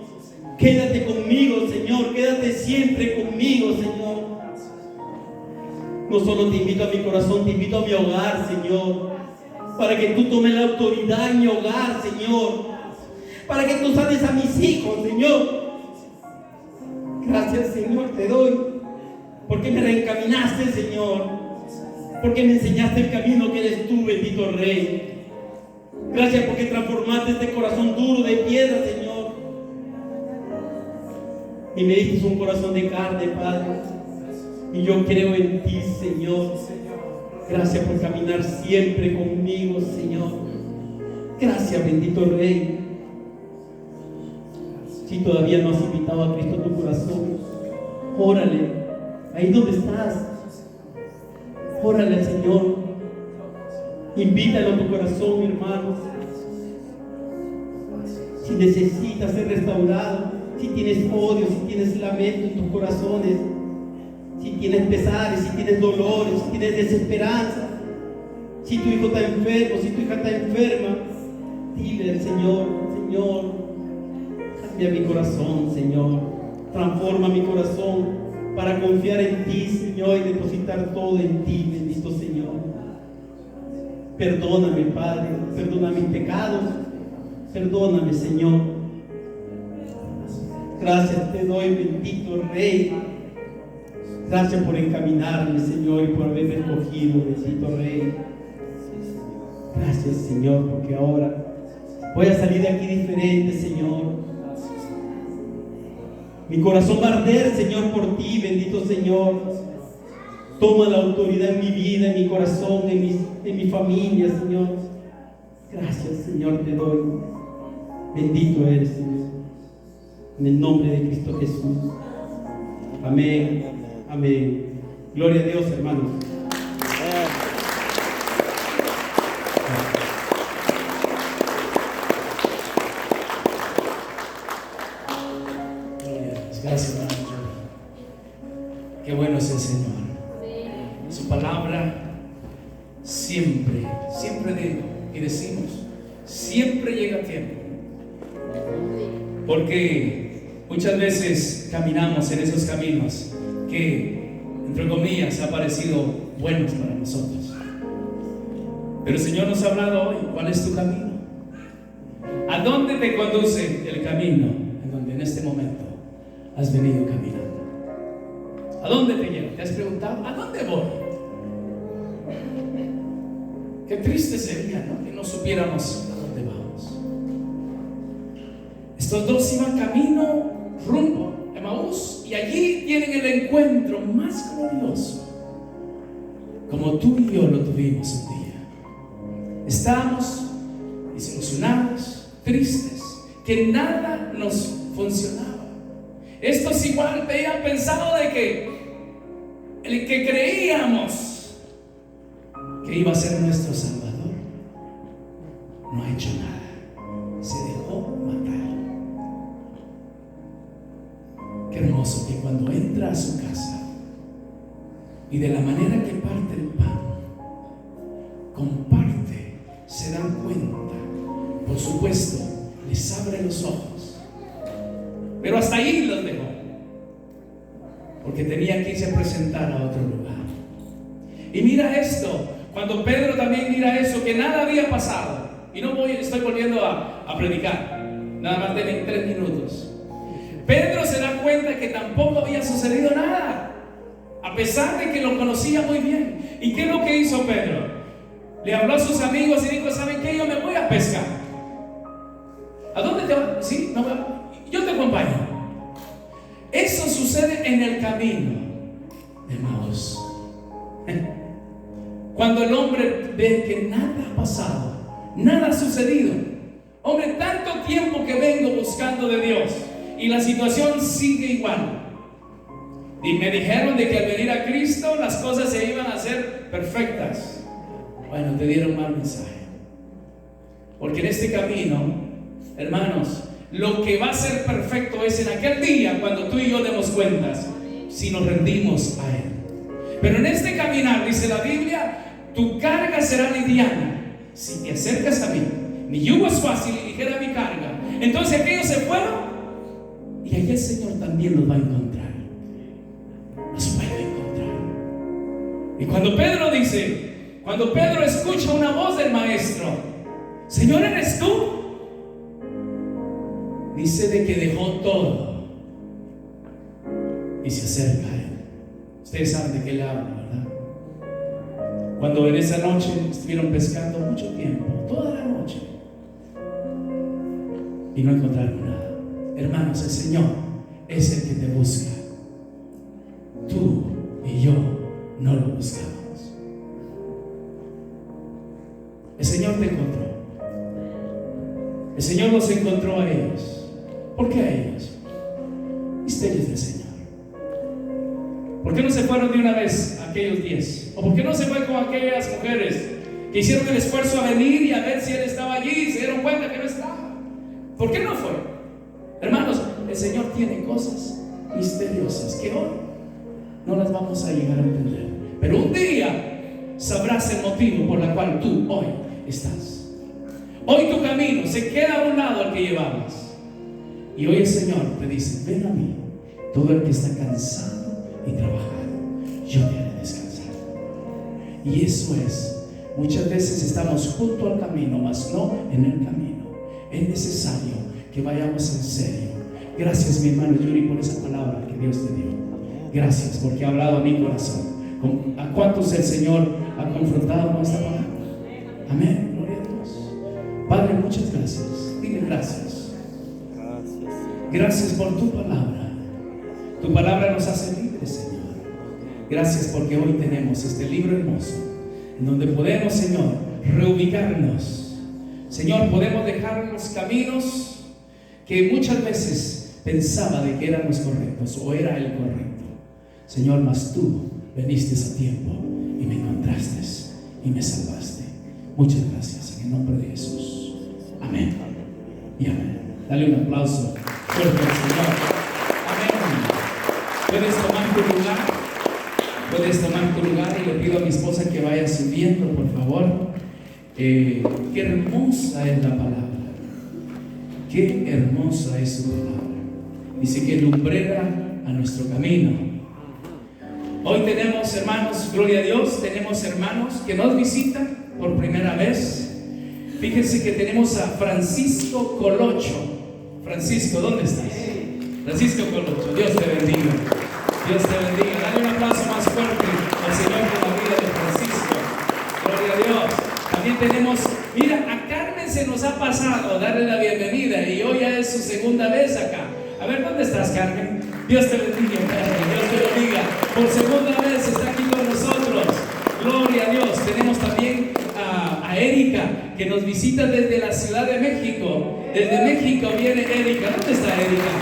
Quédate conmigo, Señor. Quédate siempre conmigo, Señor. No solo te invito a mi corazón, te invito a mi hogar, Señor, para que tú tomes la autoridad en mi hogar, Señor. Para que tú sanes a mis hijos, Señor. Gracias, Señor, te doy. Porque me reencaminaste, Señor. Porque me enseñaste el camino que eres tú, bendito Rey. Gracias porque transformaste este corazón duro de piedra, Señor. Y me diste un corazón de carne, Padre. Y yo creo en ti, Señor. Gracias por caminar siempre conmigo, Señor. Gracias, bendito Rey. Si todavía no has invitado a Cristo a tu corazón, órale. Ahí donde estás, órale al Señor. Invítalo a tu corazón, mi hermano. Si necesitas ser restaurado, si tienes odio, si tienes lamento en tus corazones, si tienes pesares, si tienes dolores, si tienes desesperanza, Si tu hijo está enfermo, si tu hija está enferma, dile al Señor: Señor, cambia mi corazón, Señor. Transforma mi corazón para confiar en ti, Señor, y depositar todo en ti, bendito Señor. Perdóname, Padre, perdona mis pecados, perdóname, Señor. Gracias te doy, bendito Rey. Gracias por encaminarme, Señor, y por haberme escogido, bendito Rey. Gracias, Señor, porque ahora voy a salir de aquí diferente, Señor. Mi corazón va a arder, Señor, por ti, bendito Señor. Toma la autoridad en mi vida, en mi corazón, en mi familia, Señor. Gracias, Señor, te doy. Bendito eres, Señor. En el nombre de Cristo Jesús. Amén. Amén. Gloria a Dios, hermanos. Gracias, hermano. Qué bueno es el Señor. Su palabra siempre, siempre digo y decimos, siempre llega a tiempo. Porque muchas veces caminamos en esos caminos que, entre comillas, ha parecido buenos para nosotros. Pero el Señor nos ha hablado hoy. ¿Cuál es tu camino? ¿A dónde te conduce el camino en donde en este momento has venido caminando? ¿A dónde te lleva? ¿Te has preguntado? ¿A dónde voy? Qué triste sería, ¿no?, que no supiéramos a dónde vamos. Estos dos iban camino rumbo a Emaús, y allí tienen el encuentro más glorioso, como tú y yo lo tuvimos un día. Estábamos desilusionados, tristes, que nada nos funcionaba. Estos igual habían pensado de que el que creíamos que iba a ser nuestro Salvador no ha hecho nada, se dejó matar. Qué hermoso que cuando entra a su casa y de la manera que parte el pan, comparte, se dan cuenta. Por supuesto, les abre los ojos, pero hasta ahí los dejó, porque tenía que irse a presentar a otro lugar. Y mira esto, cuando Pedro también mira eso, que nada había pasado, y estoy volviendo a predicar, nada más de 3 minutos. Pedro se da cuenta que tampoco había sucedido nada, a pesar de que lo conocía muy bien. ¿Y qué es lo que hizo Pedro? Le habló a sus amigos y dijo: ¿saben qué? Yo me voy a pescar. ¿A dónde te vas? Sí, no, yo te acompaño. Eso sucede en el camino de Emaús. Cuando el hombre ve que nada ha pasado, nada ha sucedido. Hombre, tanto tiempo que vengo buscando de Dios y la situación sigue igual. Y me dijeron de que al venir a Cristo las cosas se iban a hacer perfectas. Bueno, te dieron mal mensaje. Porque en este camino, hermanos, lo que va a ser perfecto es en aquel día cuando tú y yo demos cuentas si nos rendimos a Él. Pero en este caminar, dice la Biblia, tu carga será liviana si te acercas a mí. Mi yugo es fácil y ligera mi carga. Entonces aquellos se fueron, y allí el Señor también los va a encontrar. Los puede encontrar. Y cuando Pedro escucha una voz del Maestro: Señor, ¿eres tú? Dice de que dejó todo y se acerca a Él. Ustedes saben de qué le hablo, ¿verdad? Cuando en esa noche estuvieron pescando mucho tiempo, toda la noche, y no encontraron nada. Hermanos, el Señor es el que te busca. Tú y yo no lo buscamos. El Señor te encontró. El Señor los encontró a ellos. ¿Por qué a ellos? Misterios del Señor. ¿Por qué no se fueron de una vez aquellos 10? ¿O por qué no se fue con aquellas mujeres que hicieron el esfuerzo a venir y a ver si Él estaba allí y se dieron cuenta que no estaba? ¿Por qué no fue? Hermanos, el Señor tiene cosas misteriosas que hoy no las vamos a llegar a entender, pero un día sabrás el motivo por el cual tú hoy estás. Hoy tu camino se queda a un lado al que llevabas. Y hoy el Señor te dice: ven a mí, todo el que está cansado y trabajado, yo te haré descansar. Y eso es, muchas veces estamos junto al camino, mas no en el camino. Es necesario que vayamos en serio. Gracias, mi hermano Yuri, por esa palabra que Dios te dio. Gracias porque ha hablado a mi corazón. ¿A cuántos el Señor ha confrontado con esta palabra? Amén, gloria a Dios. Padre, muchas gracias. Dile gracias. Gracias por tu palabra. Tu palabra nos hace libres, Señor. Gracias porque hoy tenemos este libro hermoso, en donde podemos, Señor, reubicarnos. Señor, podemos dejar los caminos que muchas veces pensaba de que eran los correctos o era el correcto. Señor, mas tú veniste a tiempo y me encontraste y me salvaste. Muchas gracias en el nombre de Jesús. Amén y amén. Dale un aplauso fuerte al Señor. Amén. Puedes tomar tu lugar. Puedes tomar tu lugar y le pido a mi esposa que vaya subiendo, por favor. Qué hermosa es la palabra. Qué hermosa es su palabra. Dice que lumbrera a nuestro camino. Hoy tenemos, hermanos, gloria a Dios, tenemos hermanos que nos visitan por primera vez. Fíjense que tenemos a Francisco Colocho. Francisco, ¿dónde estás? Francisco Colocho, Dios te bendiga. Dios te bendiga. Dale un aplauso más fuerte al Señor por la vida de Francisco. Gloria a Dios. También tenemos, mira, a Carmen se nos ha pasado darle la bienvenida y hoy ya es su segunda vez acá. A ver, ¿dónde estás, Carmen? Dios te bendiga, Carmen. Dios te bendiga. Por segunda vez está aquí con nosotros. Gloria a Dios. Tenemos también a Erika, que nos visita desde la Ciudad de México. Desde México viene Erika. ¿Dónde está Erika?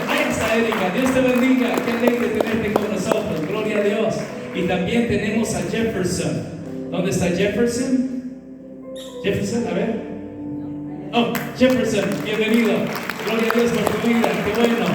Ahí está Erika. Dios te bendiga. Qué alegre tenerte con nosotros. Gloria a Dios. Y también tenemos a Jefferson. ¿Dónde está Jefferson? Jefferson, a ver. Oh, Jefferson, bienvenido. Gloria a Dios por tu vida. Qué bueno.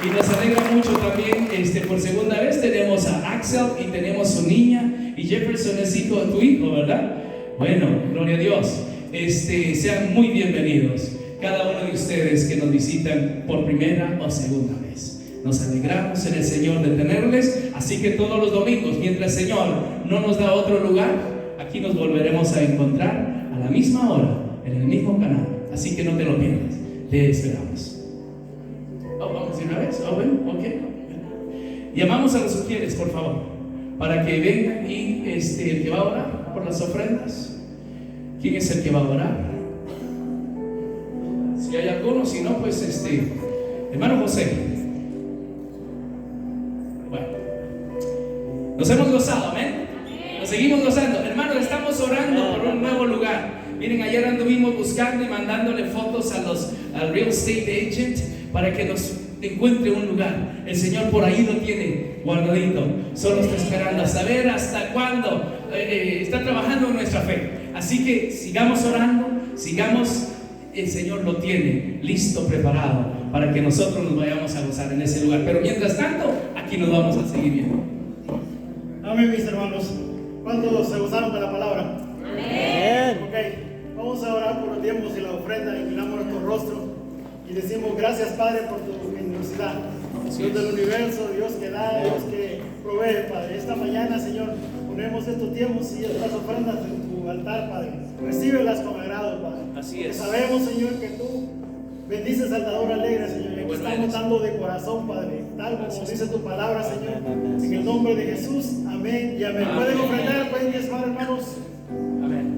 Y nos alegra mucho también, por segunda vez tenemos a Axel y tenemos su niña. Y Jefferson es hijo de tu hijo, ¿verdad? Bueno, gloria a Dios. Sean muy bienvenidos cada uno de ustedes que nos visitan por primera o segunda vez. Nos alegramos en el Señor de tenerles. Así que todos los domingos, mientras el Señor no nos da otro lugar, aquí nos volveremos a encontrar a la misma hora, en el mismo canal. Así que no te lo pierdas. Te esperamos. Vamos de una vez. Bueno, ok. Llamamos a los sugieres, por favor, para que vengan y el que va a orar por las ofrendas. ¿Quién es el que va a orar? Si hay alguno, si no, pues hermano José. Bueno, nos hemos gozado, amén. Nos seguimos gozando, hermanos. Estamos orando por un nuevo lugar. Miren, ayer anduvimos buscando y mandándole fotos al real estate agent para que nos encuentre un lugar. El Señor por ahí lo tiene guardadito. Solo está esperando a saber hasta cuándo. Está trabajando en nuestra fe. Así que sigamos orando, sigamos. El Señor lo tiene listo, preparado para que nosotros nos vayamos a gozar en ese lugar. Pero mientras tanto, aquí nos vamos a seguir viendo. Amén, mis hermanos. ¿Cuántos se gozaron de la palabra? Amén. Ok, vamos a orar por los diezmos y la ofrenda. Inclinamos nuestro rostro y decimos: gracias, Padre, por tu generosidad. Dios del universo, Dios que da, Dios que provee, Padre. Esta mañana, Señor, ponemos estos diezmos y estas ofrendas en tu altar, Padre. Recíbelas con agrado, Padre. Así es. Sabemos, Señor, que tú bendices al dador alegre, Señor. Y estamos dando de corazón, Padre, tal como dice tu palabra, Señor. En el nombre de Jesús, amén y amén. Pueden ofrendar, pueden diezmar, hermanos. Amén.